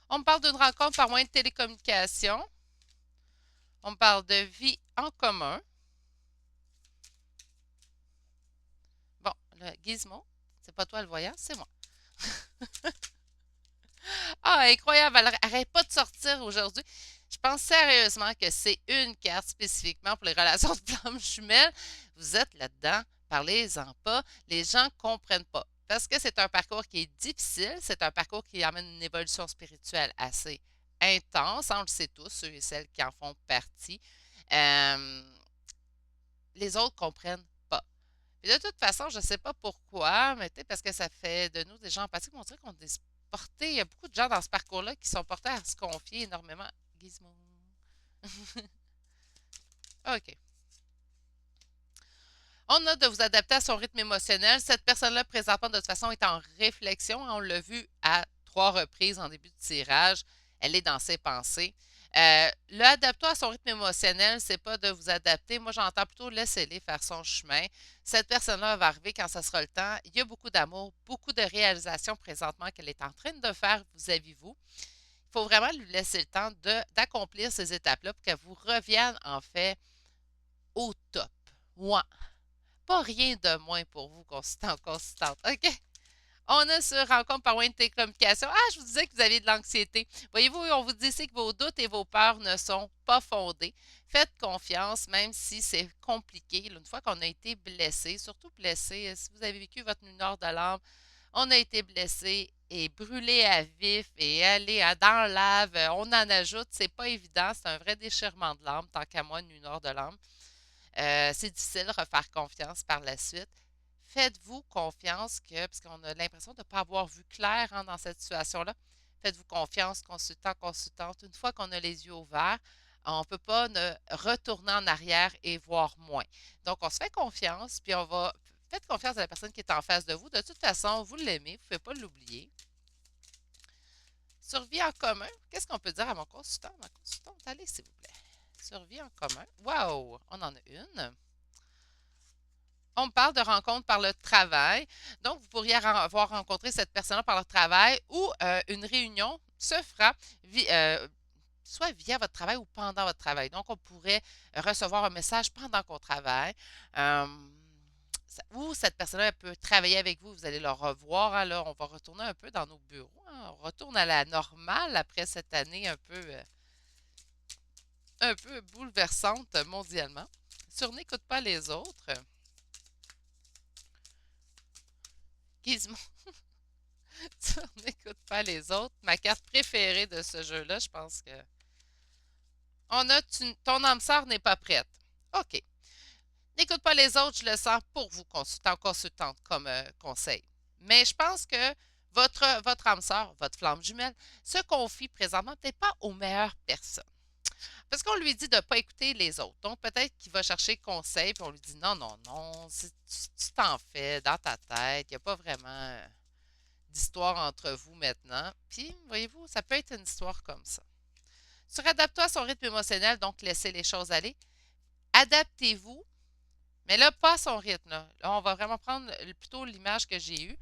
On me parle d'une rencontre par moyen de télécommunication. On me parle de vie en commun. Bon, le Gizmo, c'est pas toi le voyant, c'est moi. Ah, incroyable, elle n'arrête pas de sortir aujourd'hui. Je pense sérieusement que c'est une carte spécifiquement pour les relations de flammes jumelles. Vous êtes là-dedans, parlez-en pas. Les gens ne comprennent pas. Parce que c'est un parcours qui est difficile, c'est un parcours qui amène une évolution spirituelle assez intense. On le sait tous, ceux et celles qui en font partie. Euh, les autres ne comprennent pas. Et de toute façon, je ne sais pas pourquoi, mais peut-être parce que ça fait de nous des gens empathiques, on dirait qu'on est portés. Il y a beaucoup de gens dans ce parcours-là qui sont portés à se confier énormément. Gizmo. OK. On a de vous adapter à son rythme émotionnel. Cette personne-là, présentement, de toute façon, est en réflexion. On l'a vu à 3 reprises en début de tirage. Elle est dans ses pensées. Le adapter à son rythme émotionnel, c'est pas de vous adapter. Moi, j'entends plutôt laissez-les faire son chemin. Cette personne-là va arriver quand ça sera le temps. Il y a beaucoup d'amour, beaucoup de réalisation présentement qu'elle est en train de faire vis-à-vis vous. Il faut vraiment lui laisser le temps d'accomplir ces étapes-là pour qu'elle vous revienne en fait au top. Ouais. Pas rien de moins pour vous, consultant, consultante. OK? On a sur rencontre par moyen de télécommunication. Ah, je vous disais que vous aviez de l'anxiété. Voyez-vous, on vous dit ici que vos doutes et vos peurs ne sont pas fondés. Faites confiance, même si c'est compliqué. Une fois qu'on a été blessé, surtout blessé, si vous avez vécu votre mineur de l'âme, on a été blessé et brûlé à vif et aller dans la lave, on en ajoute, c'est pas évident, c'est un vrai déchirement de l'âme, tant qu'à moi, une mineur de l'âme. C'est difficile de refaire confiance par la suite. Faites-vous confiance que, parce qu'on a l'impression de ne pas avoir vu clair hein, dans cette situation-là, faites-vous confiance, consultant, consultante. Une fois qu'on a les yeux ouverts, on ne peut pas ne retourner en arrière et voir moins. Donc, on se fait confiance, puis on va. Faites confiance à la personne qui est en face de vous. De toute façon, vous l'aimez, vous ne pouvez pas l'oublier. Survie en commun. Qu'est-ce qu'on peut dire à mon consultant? Ma consultante, allez, s'il vous plaît. Survie en commun. Wow! On en a une. On parle de rencontres par le travail. Donc, vous pourriez avoir rencontré cette personne-là par le travail ou une réunion se fera soit via votre travail ou pendant votre travail. Donc, on pourrait recevoir un message pendant qu'on travaille. Euh, ou cette personne-là peut travailler avec vous. Vous allez le revoir. Alors, on va retourner un peu dans nos bureaux. Hein. On retourne à la normale après cette année un peu bouleversante mondialement. Sur n'écoute pas les autres. Gizmo. Tu n'écoutes pas les autres. Ma carte préférée de ce jeu-là, je pense que. Ton âme sœur n'est pas prête. OK. N'écoute pas les autres, je le sens pour vous, consultant, consultante, comme conseil. Mais je pense que votre âme sœur, votre flamme jumelle, se confie présentement peut-être pas aux meilleures personnes. Parce qu'on lui dit de ne pas écouter les autres. Donc, peut-être qu'il va chercher conseil, puis on lui dit non, non, non, tu t'en fais dans ta tête, il n'y a pas vraiment d'histoire entre vous maintenant. Puis, voyez-vous, ça peut être une histoire comme ça. Suradapte-toi à son rythme émotionnel, donc laissez les choses aller. Adaptez-vous, mais là, pas à son rythme. Là, on va vraiment prendre plutôt l'image que j'ai eue.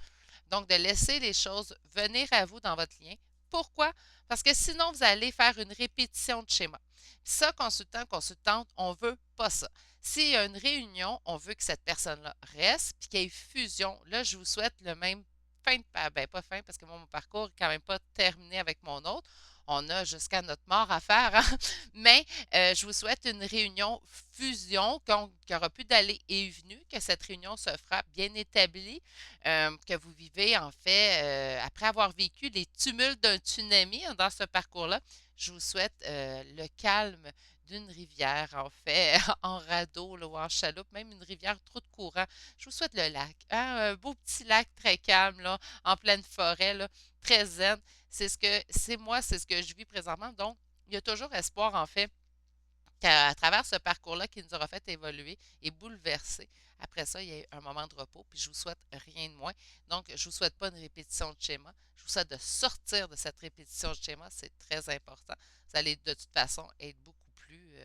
Donc, de laisser les choses venir à vous dans votre lien. Pourquoi? Parce que sinon, vous allez faire une répétition de schéma. Ça, consultant, consultante, on ne veut pas ça. S'il y a une réunion, on veut que cette personne-là reste, puis qu'il y ait fusion. Là, je vous souhaite le même fin de ben pas fin, parce que mon parcours n'est quand même pas terminé avec mon autre. On a jusqu'à notre mort à faire, hein? Mais je vous souhaite une réunion fusion qui aura plus d'aller et venue, que cette réunion se fera bien établie, que vous vivez en fait après avoir vécu les tumultes d'un tsunami hein, dans ce parcours-là. Je vous souhaite le calme d'une rivière, en fait, en radeau là, ou en chaloupe, même une rivière trop de courant. Je vous souhaite le lac, hein, un beau petit lac très calme, là, en pleine forêt, là, très zen. C'est ce que je vis présentement. Donc, il y a toujours espoir, en fait, qu'à travers ce parcours-là qui nous aura fait évoluer et bouleverser, après ça, il y a eu un moment de repos, puis je vous souhaite rien de moins. Donc, je ne vous souhaite pas une répétition de schéma. Je vous souhaite de sortir de cette répétition de schéma. C'est très important. Vous allez de toute façon être beaucoup plus.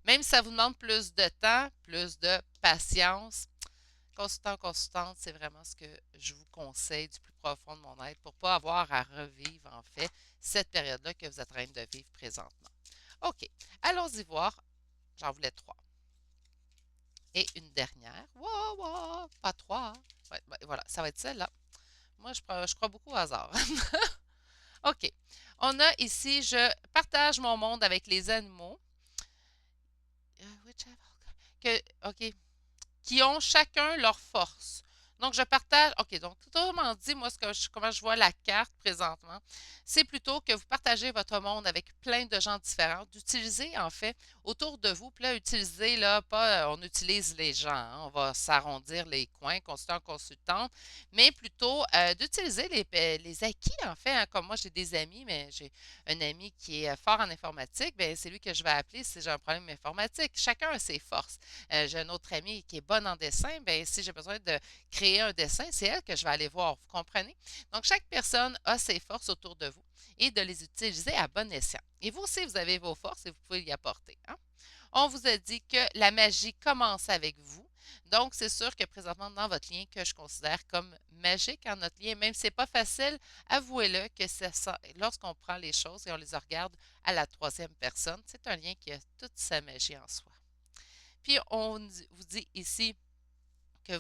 Même si ça vous demande plus de temps, plus de patience, consultant, consultante, c'est vraiment ce que je vous conseille du plus profond de mon être pour ne pas avoir à revivre, en fait, cette période-là que vous êtes en train de vivre présentement. OK, allons-y voir. J'en voulais trois. Et une dernière. Wow, wow, pas trois. Ouais, ouais, voilà, ça va être celle-là. Moi, je crois beaucoup au hasard. OK. On a ici, je partage mon monde avec les animaux. OK. Qui ont chacun leur force. Donc, je partage. OK, donc, autrement dit, moi, comment je vois la carte présentement, c'est plutôt que vous partagez votre monde avec plein de gens différents, d'utiliser, en fait, autour de vous, puis là, utiliser, là, pas, on utilise les gens, hein, on va s'arrondir les coins, consultant, consultante, mais plutôt d'utiliser les acquis, en fait, hein, comme moi, j'ai des amis, mais j'ai un ami qui est fort en informatique, bien, c'est lui que je vais appeler si j'ai un problème informatique. Chacun a ses forces. J'ai un autre ami qui est bonne en dessin, bien, si j'ai besoin de créer créer un dessin, c'est elle que je vais aller voir, vous comprenez? Donc, chaque personne a ses forces autour de vous et de les utiliser à bon escient. Et vous aussi, vous avez vos forces et vous pouvez y apporter. Hein? On vous a dit que la magie commence avec vous. Donc, c'est sûr que présentement, dans votre lien que je considère comme magique, en notre lien, même si ce n'est pas facile, avouez-le que lorsqu'on prend les choses et on les regarde à la troisième personne, c'est un lien qui a toute sa magie en soi. Puis, on vous dit ici que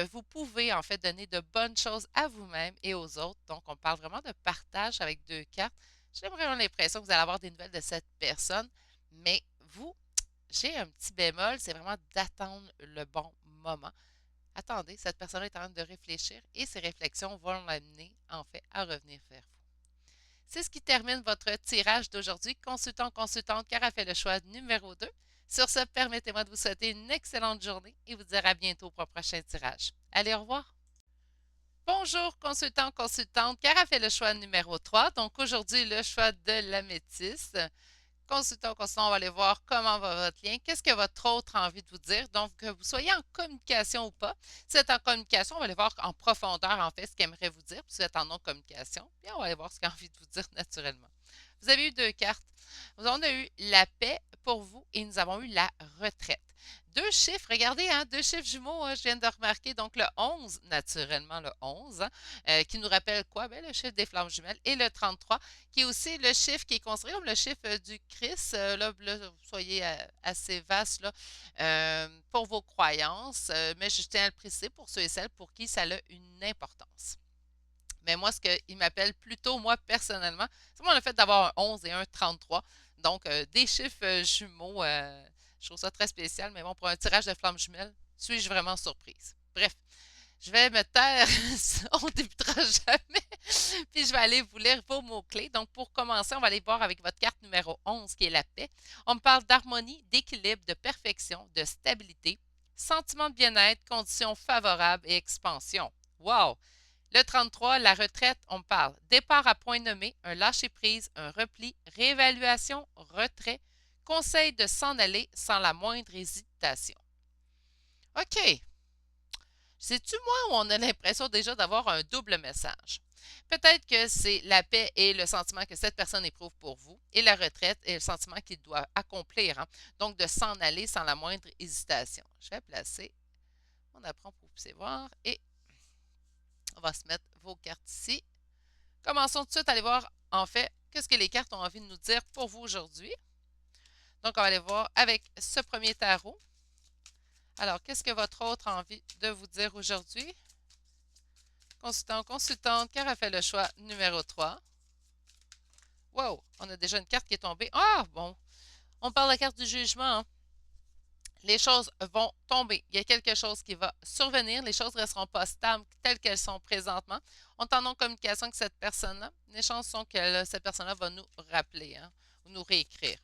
vous pouvez en fait donner de bonnes choses à vous-même et aux autres. Donc, on parle vraiment de partage avec deux cartes. J'ai vraiment l'impression que vous allez avoir des nouvelles de cette personne, mais vous, j'ai un petit bémol, c'est vraiment d'attendre le bon moment. Attendez, cette personne est en train de réfléchir et ses réflexions vont l'amener en fait à revenir vers vous. C'est ce qui termine votre tirage d'aujourd'hui. Consultant, consultante, car a fait le choix numéro 2. Sur ce, permettez-moi de vous souhaiter une excellente journée et vous dire à bientôt pour un prochain tirage. Allez, au revoir! Bonjour, consultant, consultante, car a fait le choix numéro 3. Donc aujourd'hui, le choix de l'améthyste. Consultant, consultant, on va aller voir comment va votre lien. Qu'est-ce que votre autre a envie de vous dire? Donc, que vous soyez en communication ou pas. Si vous êtes en communication, on va aller voir en profondeur, en fait, ce qu'il aimerait vous dire. Puis si vous êtes en non-communication, bien, on va aller voir ce qu'il a envie de vous dire naturellement. Vous avez eu deux cartes. On a eu la paix pour vous et nous avons eu la retraite. Deux chiffres, regardez, hein, deux chiffres jumeaux, je viens de remarquer. Donc, le 11, naturellement le 11, hein, qui nous rappelle quoi? Bien, le chiffre des flammes jumelles et le 33, qui est aussi le chiffre qui est considéré comme le chiffre du Christ. Là, soyez assez vaste là, pour vos croyances, mais je tiens à le préciser pour ceux et celles pour qui ça a une importance. Mais moi, ce qu'il m'appelle plutôt, moi, personnellement, c'est moi le fait d'avoir un 11 et un 33. Donc, des chiffres jumeaux, je trouve ça très spécial. Mais bon, pour un tirage de flammes jumelles, suis-je vraiment surprise? Bref, je vais me taire, on ne débutera jamais. Puis je vais aller vous lire vos mots-clés. Donc, pour commencer, on va aller voir avec votre carte numéro 11, qui est la paix. On me parle d'harmonie, d'équilibre, de perfection, de stabilité, sentiment de bien-être, conditions favorables et expansion. Wow! Le 33, la retraite, on me parle départ à point nommé, un lâcher-prise, un repli, réévaluation, retrait, conseil de s'en aller sans la moindre hésitation. OK. C'est-tu moi où on a l'impression déjà d'avoir un double message? Peut-être que c'est la paix et le sentiment que cette personne éprouve pour vous et la retraite et le sentiment qu'il doit accomplir. Hein? Donc, de s'en aller sans la moindre hésitation. Je vais placer mon apprend pour que vous puissiez voir et on va se mettre vos cartes ici. Commençons tout de suite à aller voir, en fait, qu'est-ce que les cartes ont envie de nous dire pour vous aujourd'hui. Donc, on va aller voir avec ce premier tarot. Alors, qu'est-ce que votre autre a envie de vous dire aujourd'hui? Consultant, consultante, car a fait le choix numéro 3. Wow, on a déjà une carte qui est tombée. Ah, bon, on parle de la carte du jugement. Hein? Les choses vont tomber. Il y a quelque chose qui va survenir. Les choses ne resteront pas stables telles qu'elles sont présentement. On est en non-communication avec cette personne-là. Les chances sont que cette personne-là va nous rappeler hein, ou nous réécrire.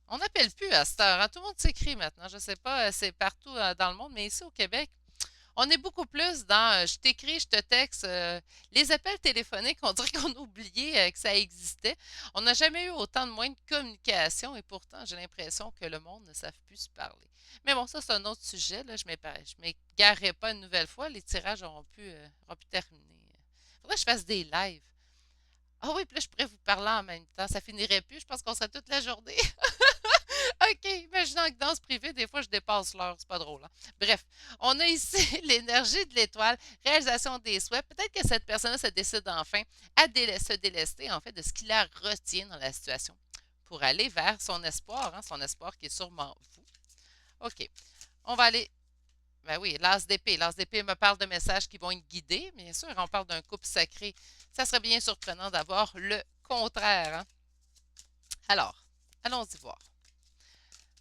On n'appelle plus à cette heure. Hein? Tout le monde s'écrit maintenant. Je ne sais pas, c'est partout dans le monde, mais ici au Québec, on est beaucoup plus dans je t'écris, je te texte. Les appels téléphoniques, on dirait qu'on a oublié que ça existait. On n'a jamais eu autant de moyens de communication et pourtant, j'ai l'impression que le monde ne savent plus se parler. Mais bon, ça, c'est un autre sujet. Là. Je ne m'égarerai pas une nouvelle fois. Les tirages auront pu terminer. Il faudrait que je fasse des lives. Ah oui, puis là, je pourrais vous parler en même temps. Ça finirait plus. Je pense qu'on serait toute la journée. OK, imaginons que dans ce privé, des fois, je dépasse l'heure. C'est pas drôle. Hein? Bref, on a ici l'énergie de l'étoile, réalisation des souhaits. Peut-être que cette personne-là se décide enfin à se délester, en fait, de ce qui la retient dans la situation pour aller vers son espoir qui est sûrement vous. OK, on va aller. Ben oui, l'as d'épée. L'as d'épée me parle de messages qui vont être guidés. Bien sûr, on parle d'un couple sacré. Ça serait bien surprenant d'avoir le contraire. Hein? Alors, allons-y voir.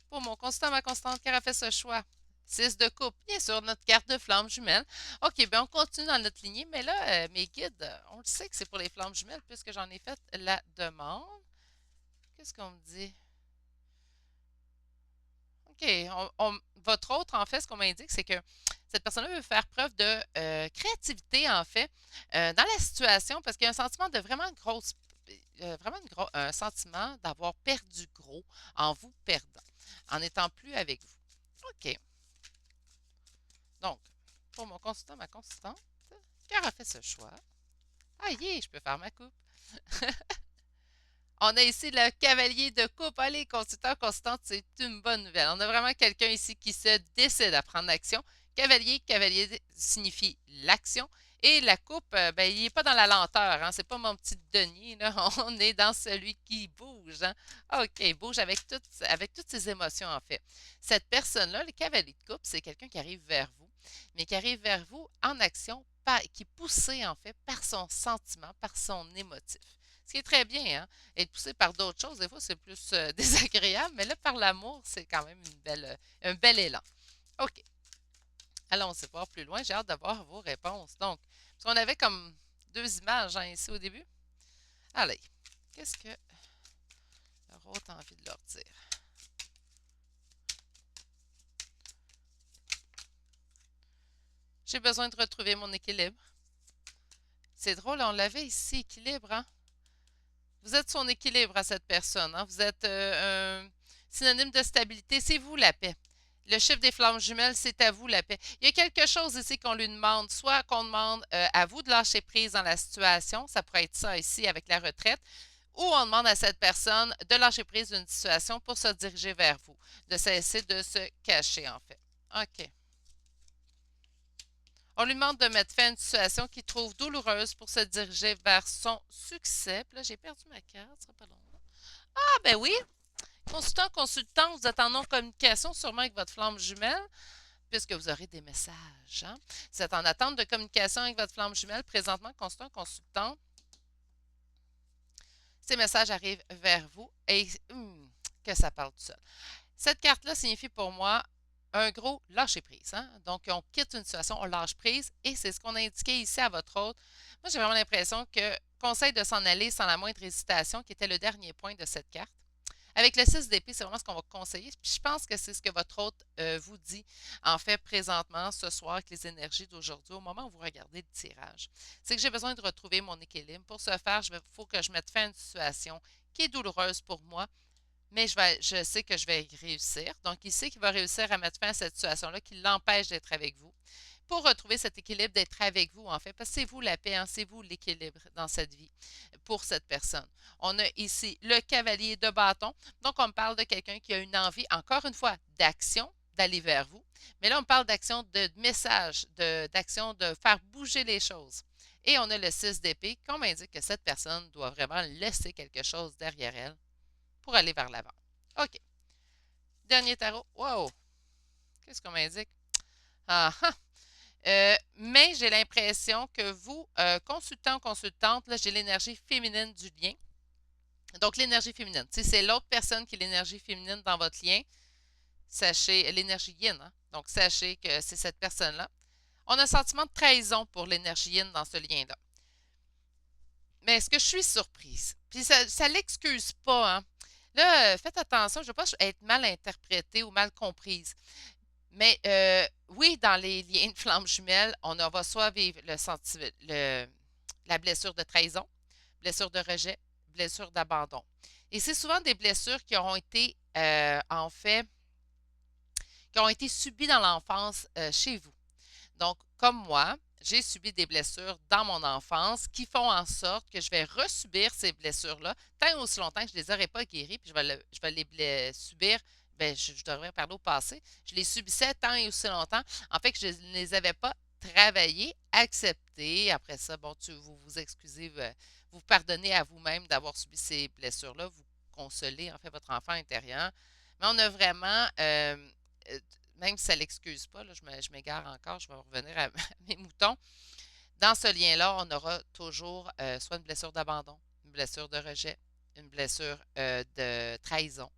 Pour mon consultant, ma constante, car a fait ce choix. 6 de coupe, bien sûr, notre carte de flamme jumelle. OK, bien on continue dans notre lignée, mais là, mes guides, on le sait que c'est pour les flammes jumelles puisque j'en ai fait la demande. Qu'est-ce qu'on me dit? OK, votre autre, en fait, ce qu'on m'indique, c'est que cette personne-là veut faire preuve de créativité, en fait, dans la situation parce qu'il y a un sentiment de vraiment grosse, un sentiment d'avoir perdu gros en vous perdant, en n'étant plus avec vous. OK. Donc, pour mon consultant, ma consultante, qui aura fait ce choix? Ah, yeah, je peux faire ma coupe. On a ici le cavalier de coupe. Allez, consultant, consultante, c'est une bonne nouvelle. On a vraiment quelqu'un ici qui se décide à prendre l'action. Cavalier, cavalier signifie l'action. Et la coupe, ben, il n'est pas dans la lenteur, hein. C'est pas mon petit denier, là. On est dans celui qui bouge, hein. OK, il bouge avec toutes ses émotions, en fait. Cette personne-là, le cavalier de coupe, c'est quelqu'un qui arrive vers vous, mais qui arrive vers vous en action, qui est poussé, en fait, par son sentiment, par son émotif. Ce qui est très bien, hein? Être poussé par d'autres choses, des fois, c'est plus désagréable, mais là, par l'amour, c'est quand même un bel élan. OK. Allons-y voir plus loin. J'ai hâte d'avoir vos réponses. Donc, parce qu'on avait comme deux images hein, ici au début. Allez, qu'est-ce que leur autre envie de leur dire? J'ai besoin de retrouver mon équilibre. C'est drôle, on l'avait ici, équilibre, hein? Vous êtes son équilibre à cette personne. Hein? Vous êtes un synonyme de stabilité. C'est vous la paix. Le chiffre des flammes jumelles, c'est à vous la paix. Il y a quelque chose ici qu'on lui demande, soit qu'on demande à vous de lâcher prise dans la situation, ça pourrait être ça ici avec la retraite, ou on demande à cette personne de lâcher prise d'une situation pour se diriger vers vous, de cesser de se cacher en fait. OK. On lui demande de mettre fin à une situation qu'il trouve douloureuse pour se diriger vers son succès. Puis là, j'ai perdu ma carte, ce sera pas long. Ah, ben oui! Consultant, consultant, vous êtes en non-communication sûrement avec votre flamme jumelle, puisque vous aurez des messages. Hein? Vous êtes en attente de communication avec votre flamme jumelle. Présentement, consultant, consultant, ces messages arrivent vers vous et que ça parle tout seul. Cette carte-là signifie pour moi un gros lâcher prise. Hein? Donc, on quitte une situation, on lâche prise et c'est ce qu'on a indiqué ici à votre hôte. Moi, j'ai vraiment l'impression que conseil de s'en aller sans la moindre hésitation, qui était le dernier point de cette carte. Avec le 6 d'épée, c'est vraiment ce qu'on va conseiller. Puis je pense que c'est ce que votre hôte vous dit, en fait, présentement, ce soir, avec les énergies d'aujourd'hui, au moment où vous regardez le tirage. C'est que j'ai besoin de retrouver mon équilibre. Pour ce faire, il faut que je mette fin à une situation qui est douloureuse pour moi, mais je sais que je vais réussir. Donc, il sait qu'il va réussir à mettre fin à cette situation-là qui l'empêche d'être avec vous. Pour retrouver cet équilibre, d'être avec vous, en fait, parce que c'est vous la paix, hein, c'est vous l'équilibre dans cette vie pour cette personne. On a ici le cavalier de bâton. Donc, on me parle de quelqu'un qui a une envie, encore une fois, d'action, d'aller vers vous. Mais là, on parle d'action, de message, d'action, de faire bouger les choses. Et on a le 6 d'épée, qu'on m'indique que cette personne doit vraiment laisser quelque chose derrière elle pour aller vers l'avant. OK. Dernier tarot. Wow! Qu'est-ce qu'on m'indique? Ah ah! Mais j'ai l'impression que vous, consultant, consultante, là, j'ai l'énergie féminine du lien. Donc, l'énergie féminine. Si c'est l'autre personne qui est l'énergie féminine dans votre lien, sachez, l'énergie yin, hein? Donc, sachez que c'est cette personne-là. On a un sentiment de trahison pour l'énergie yin dans ce lien-là. Mais est-ce que je suis surprise? Puis ça ne l'excuse pas, hein? Là, faites attention, je ne veux pas être mal interprétée ou mal comprise. Mais oui, dans les liens de flammes jumelles, on va soit vivre la blessure de trahison, blessure de rejet, blessure d'abandon. Et c'est souvent des blessures qui ont été, en fait, qui ont été subies dans l'enfance chez vous. Donc, comme moi, j'ai subi des blessures dans mon enfance qui font en sorte que je vais resubir ces blessures-là tant aussi longtemps que je ne les aurai pas guéries, puis je vais les subir. Ben, je devrais parler au passé. Je les subissais tant et aussi longtemps, en fait, que je ne les avais pas travaillées, acceptées. Après ça, bon, vous vous excusez, vous pardonnez à vous-même d'avoir subi ces blessures-là, vous consolez, en fait, votre enfant intérieur. Mais on a vraiment, euh, même si ça ne l'excuse pas, là, je m'égare encore, je vais revenir à, mes moutons. Dans ce lien-là, on aura toujours soit une blessure d'abandon, une blessure de rejet, une blessure de trahison.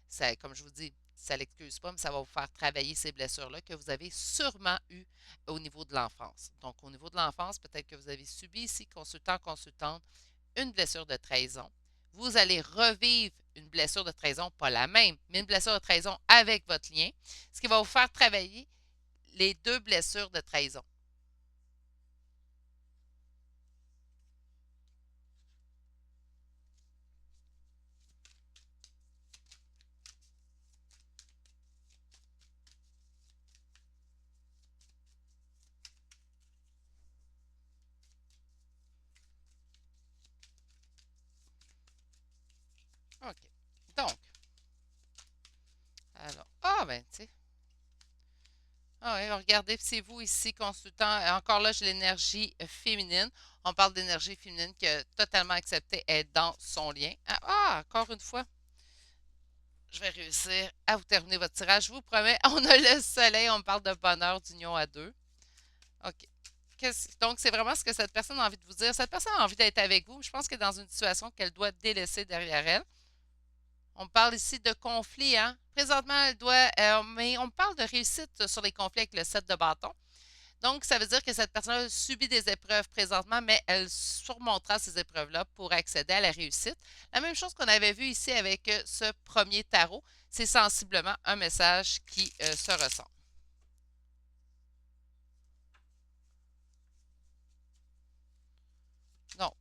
Ça, comme je vous dis, ça ne l'excuse pas, mais ça va vous faire travailler ces blessures-là que vous avez sûrement eues au niveau de l'enfance. Donc, au niveau de l'enfance, peut-être que vous avez subi ici, consultant, consultante, une blessure de trahison. Vous allez revivre une blessure de trahison, pas la même, mais une blessure de trahison avec votre lien, ce qui va vous faire travailler les deux blessures de trahison. OK. Donc, alors, ah ben, tu sais, ah oui, regardez, c'est vous ici, consultant. Encore là, j'ai l'énergie féminine. On parle d'énergie féminine qui a totalement accepté être dans son lien. Ah, encore une fois, je vais réussir à vous terminer votre tirage. Je vous promets, on a le soleil, on parle de bonheur, d'union à deux. OK. Donc, c'est vraiment ce que cette personne a envie de vous dire. Cette personne a envie d'être avec vous. Je pense qu'elle est dans une situation qu'elle doit délaisser derrière elle. On parle ici de conflit, hein? Présentement, elle doit, mais on parle de réussite sur les conflits avec le 7 de bâton. Donc, ça veut dire que cette personne subit des épreuves présentement, mais elle surmontera ces épreuves-là pour accéder à la réussite. La même chose qu'on avait vu ici avec ce premier tarot, c'est sensiblement un message qui se ressent. Donc,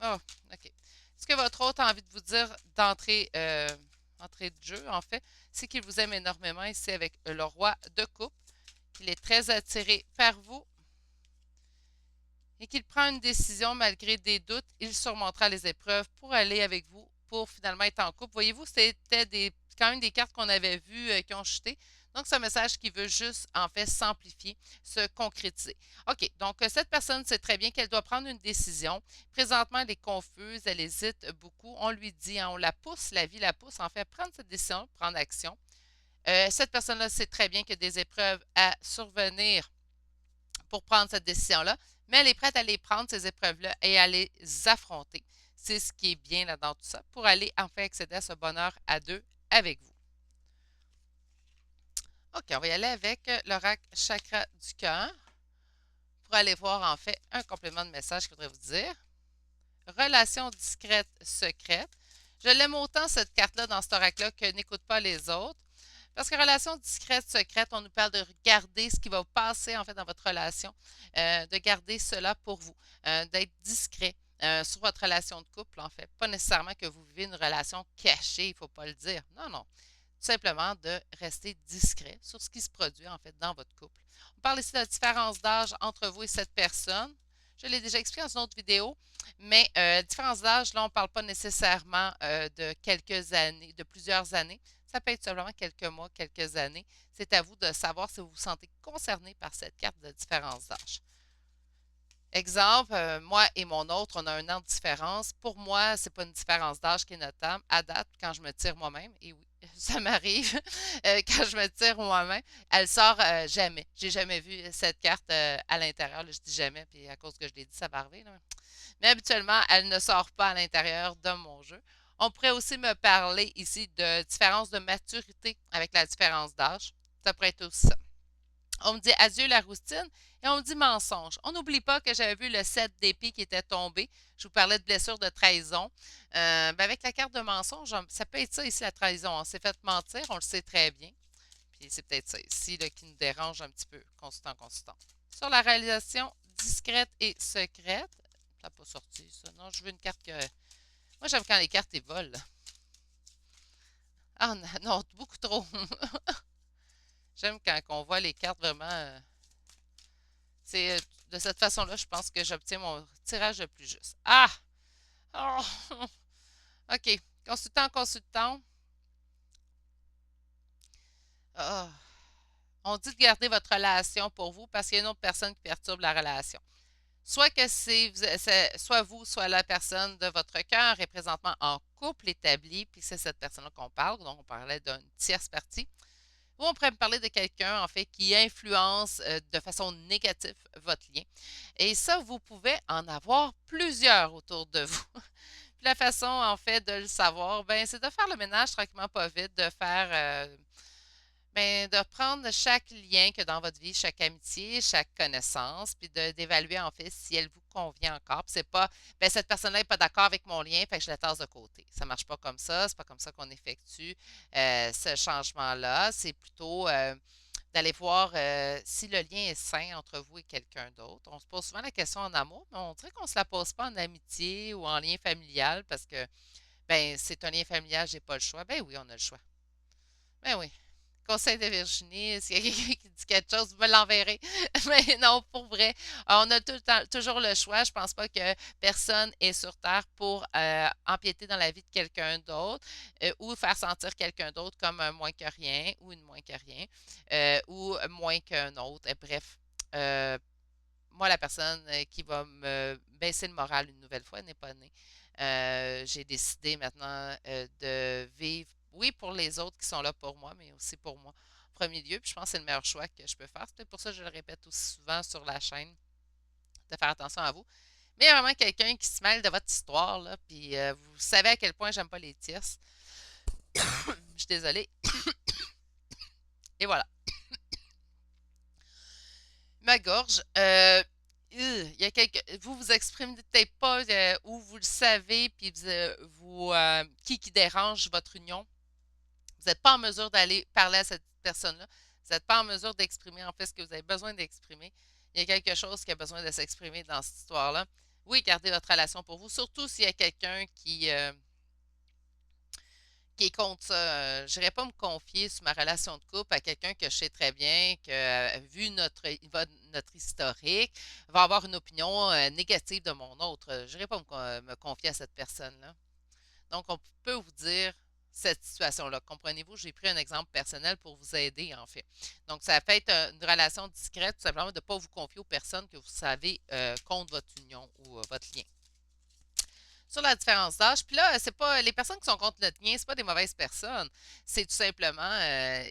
oh, OK. Ce que votre hôte a envie de vous dire d'entrée de jeu, en fait, c'est qu'il vous aime énormément ici avec le roi de coupe, qu'il est très attiré par vous et qu'il prend une décision malgré des doutes. Il surmontera les épreuves pour aller avec vous, pour finalement être en couple. Voyez-vous, c'était quand même des cartes qu'on avait vues qui ont chuté. Donc, c'est un message qui veut juste, en fait, s'amplifier, se concrétiser. OK, donc cette personne sait très bien qu'elle doit prendre une décision. Présentement, elle est confuse, elle hésite beaucoup. On lui dit, hein, on la pousse, la vie la pousse, en fait, à prendre cette décision, prendre action. Cette personne-là sait très bien que des épreuves à survenir pour prendre cette décision-là, mais elle est prête à les prendre, ces épreuves-là, et à les affronter. C'est ce qui est bien là dans tout ça, pour aller enfin accéder à ce bonheur à deux avec vous. OK, on va y aller avec l'oracle chakra du cœur pour aller voir en fait un complément de message que je voudrais vous dire. Relation discrète, secrète. Je l'aime autant cette carte-là dans cet oracle-là que n'écoute pas les autres. Parce que relation discrète, secrète, on nous parle de garder ce qui va passer en fait dans votre relation, de garder cela pour vous, d'être discret sur votre relation de couple en fait. Pas nécessairement que vous vivez une relation cachée, il ne faut pas le dire. Non, non. Tout simplement de rester discret sur ce qui se produit en fait dans votre couple. On parle ici de la différence d'âge entre vous et cette personne. Je l'ai déjà expliqué dans une autre vidéo, mais différence d'âge, là, on ne parle pas nécessairement de quelques années, de plusieurs années. Ça peut être simplement quelques mois, quelques années. C'est à vous de savoir si vous vous sentez concerné par cette carte de différence d'âge. Exemple, moi et mon autre, on a un an de différence. Pour moi, c'est pas une différence d'âge qui est notable. À date, quand je me tire moi-même, et oui, ça m'arrive, quand je me tire moi-même, elle sort jamais. J'ai jamais vu cette carte à l'intérieur. Là, je dis jamais, puis à cause que je l'ai dit, ça va arriver. Là. Mais habituellement, elle ne sort pas à l'intérieur de mon jeu. On pourrait aussi me parler ici de différence de maturité avec la différence d'âge. Ça pourrait être aussi ça. On me dit adieu la routine et on me dit mensonge. On n'oublie pas que j'avais vu le 7 d'épée qui était tombé. Je vous parlais de blessure de trahison. Ben avec la carte de mensonge, ça peut être ça ici, la trahison. On s'est fait mentir, on le sait très bien. Puis c'est peut-être ça ici là, qui nous dérange un petit peu, consultant, consultant. Sur la réalisation discrète et secrète, ça n'a pas sorti ça. Non, je veux une carte que. Moi, j'aime quand les cartes volent. Ah non, beaucoup trop. J'aime quand on voit les cartes vraiment. C'est de cette façon-là, je pense que j'obtiens mon tirage le plus juste. Ah! Oh! OK. Consultant, consultant. Ah. On dit de garder votre relation pour vous parce qu'il y a une autre personne qui perturbe la relation. Soit que soit vous, soit la personne de votre cœur est présentement en couple établi, puis c'est cette personne-là qu'on parle, donc on parlait d'une tierce partie. Ou on pourrait me parler de quelqu'un, en fait, qui influence de façon négative votre lien. Et ça, vous pouvez en avoir plusieurs autour de vous. Puis la façon, en fait, de le savoir, ben, c'est de faire le ménage tranquillement, pas vite, de faire, ben, de prendre chaque lien que dans votre vie, chaque amitié, chaque connaissance, puis d'évaluer, en fait, si elle vous convient encore. Puis c'est pas, ben, cette personne-là n'est pas d'accord avec mon lien, fait que je la tasse de côté. Ça marche pas comme ça, c'est pas comme ça qu'on effectue ce changement-là. C'est plutôt d'aller voir si le lien est sain entre vous et quelqu'un d'autre. On se pose souvent la question en amour, mais on dirait qu'on ne se la pose pas en amitié ou en lien familial parce que ben c'est un lien familial, j'ai pas le choix. Ben oui, on a le choix. Ben oui. Conseil de Virginie, s'il y a quelqu'un qui dit quelque chose, vous me l'enverrez. Mais non, pour vrai, on a tout le temps, toujours le choix. Je pense pas que personne est sur Terre pour empiéter dans la vie de quelqu'un d'autre ou faire sentir quelqu'un d'autre comme un moins que rien ou une moins que rien ou moins qu'un autre. Et bref, euh, moi, la personne qui va me baisser le moral une nouvelle fois n'est pas née. J'ai décidé maintenant de vivre, oui, pour les autres qui sont là pour moi, mais aussi pour moi en premier lieu. Puis je pense que c'est le meilleur choix que je peux faire. C'est peut-être pour ça que je le répète aussi souvent sur la chaîne, de faire attention à vous. Mais il y a vraiment quelqu'un qui se mêle de votre histoire, là, puis vous savez à quel point j'aime pas les tierces. Je suis désolée. Et voilà. Ma gorge. Il y a vous vous exprimez peut-être pas ou vous le savez, puis qui dérange votre union. Vous n'êtes pas en mesure d'aller parler à cette personne-là. Vous n'êtes pas en mesure d'exprimer en fait ce que vous avez besoin d'exprimer. Il y a quelque chose qui a besoin de s'exprimer dans cette histoire-là. Oui, gardez votre relation pour vous, surtout s'il y a quelqu'un qui est contre ça. Je n'irai pas me confier sur ma relation de couple à quelqu'un que je sais très bien, que vu notre historique, va avoir une opinion négative de mon autre. Je n'irai pas me confier à cette personne-là. Donc, on peut vous dire cette situation-là. Comprenez-vous, j'ai pris un exemple personnel pour vous aider, en fait. Donc, ça fait être une relation discrète, tout simplement de ne pas vous confier aux personnes que vous savez contre votre union ou votre lien sur la différence d'âge. Puis là, c'est pas les personnes qui sont contre notre lien, c'est pas des mauvaises personnes. C'est tout simplement,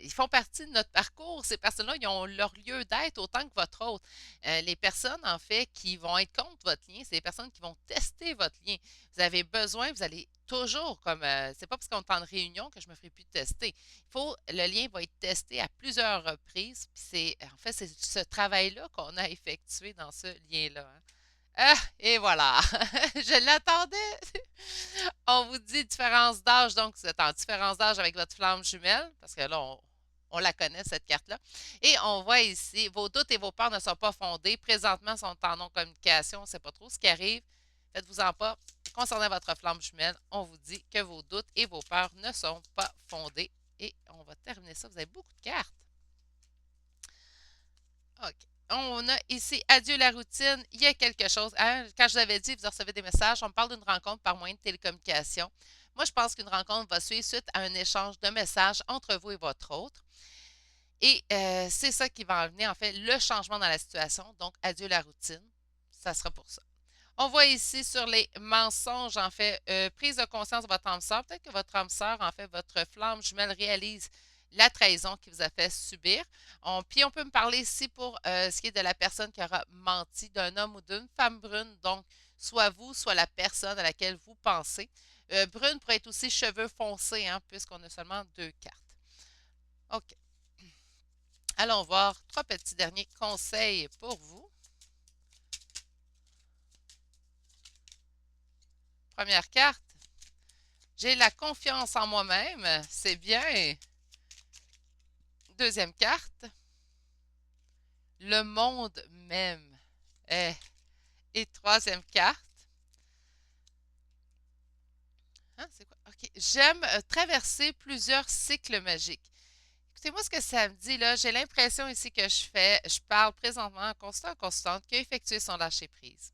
ils font partie de notre parcours. Ces personnes-là, ils ont leur lieu d'être autant que votre autre. Les personnes, en fait, qui vont être contre votre lien, c'est les personnes qui vont tester votre lien. Vous avez besoin, vous allez toujours, comme, c'est pas parce qu'on est en réunion que je me ferai plus tester. Le lien va être testé à plusieurs reprises. Puis en fait, c'est ce travail-là qu'on a effectué dans ce lien-là. Hein. Ah, et voilà. Je l'attendais. On vous dit différence d'âge, donc vous êtes en différence d'âge avec votre flamme jumelle, parce que là, on la connaît, cette carte-là. Et on voit ici, vos doutes et vos peurs ne sont pas fondés. Présentement, sont en non-communication. On ne sait pas trop ce qui arrive. Faites-vous-en pas. Concernant votre flamme jumelle, on vous dit que vos doutes et vos peurs ne sont pas fondés. Et on va terminer ça. Vous avez beaucoup de cartes. OK. On a ici adieu la routine. Il y a quelque chose. Hein, quand je vous avais dit, vous recevez des messages, on me parle d'une rencontre par moyen de télécommunication. Moi, je pense qu'une rencontre va suivre suite à un échange de messages entre vous et votre autre. Et c'est ça qui va amener, en fait, le changement dans la situation. Donc, adieu la routine. Ça sera pour ça. On voit ici sur les mensonges, en fait, prise de conscience de votre âme sœur. Peut-être que votre âme sœur, en fait, votre flamme jumelle réalise la trahison qui vous a fait subir. Puis on peut me parler ici pour ce qui est de la personne qui aura menti, d'un homme ou d'une femme brune. Donc, soit vous, soit la personne à laquelle vous pensez. Brune pourrait être aussi cheveux foncés, hein, puisqu'on a seulement deux cartes. OK. Allons voir trois petits derniers conseils pour vous. Première carte. J'ai la confiance en moi-même. C'est bien. Deuxième carte. Le monde m'aime. Eh. Et troisième carte. Hein, c'est quoi? OK. J'aime traverser plusieurs cycles magiques. Écoutez-moi ce que ça me dit là. J'ai l'impression ici que je parle présentement en constant, constante, qui a effectué son lâcher-prise.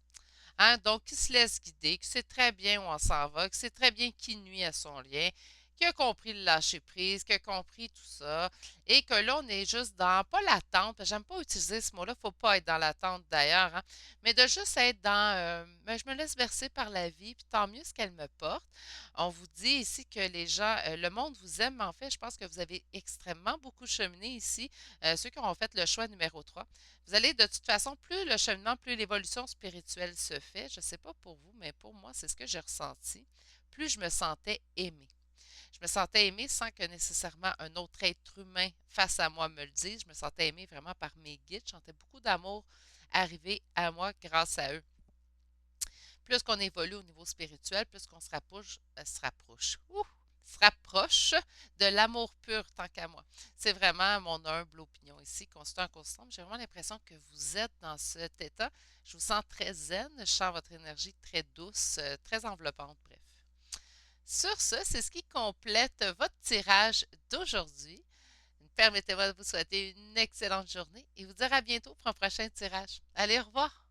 Hein? Donc, qui se laisse guider, qui sait très bien où on s'en va, qui sait très bien qui nuit à son lien, qui a compris le lâcher-prise, qui a compris tout ça, et que là, on est juste dans, pas l'attente, j'aime pas utiliser ce mot-là, faut pas être dans l'attente d'ailleurs, hein, mais de juste être dans, ben, je me laisse bercer par la vie, puis tant mieux ce qu'elle me porte. On vous dit ici que les gens, le monde vous aime, mais en fait, je pense que vous avez extrêmement beaucoup cheminé ici, ceux qui ont fait le choix numéro 3. Vous allez de toute façon, plus le cheminement, plus l'évolution spirituelle se fait. Je ne sais pas pour vous, mais pour moi, c'est ce que j'ai ressenti. Plus je me sentais aimée. Je me sentais aimée sans que nécessairement un autre être humain face à moi me le dise. Je me sentais aimée vraiment par mes guides. Je sentais beaucoup d'amour arriver à moi grâce à eux. Plus qu'on évolue au niveau spirituel, plus qu'on se rapproche de l'amour pur tant qu'à moi. C'est vraiment mon humble opinion ici, constant, constant. J'ai vraiment l'impression que vous êtes dans cet état. Je vous sens très zen, je sens votre énergie très douce, très enveloppante, bref. Sur ce, c'est ce qui complète votre tirage d'aujourd'hui. permettez-moi de vous souhaiter une excellente journée et vous dire à bientôt pour un prochain tirage. Allez, au revoir!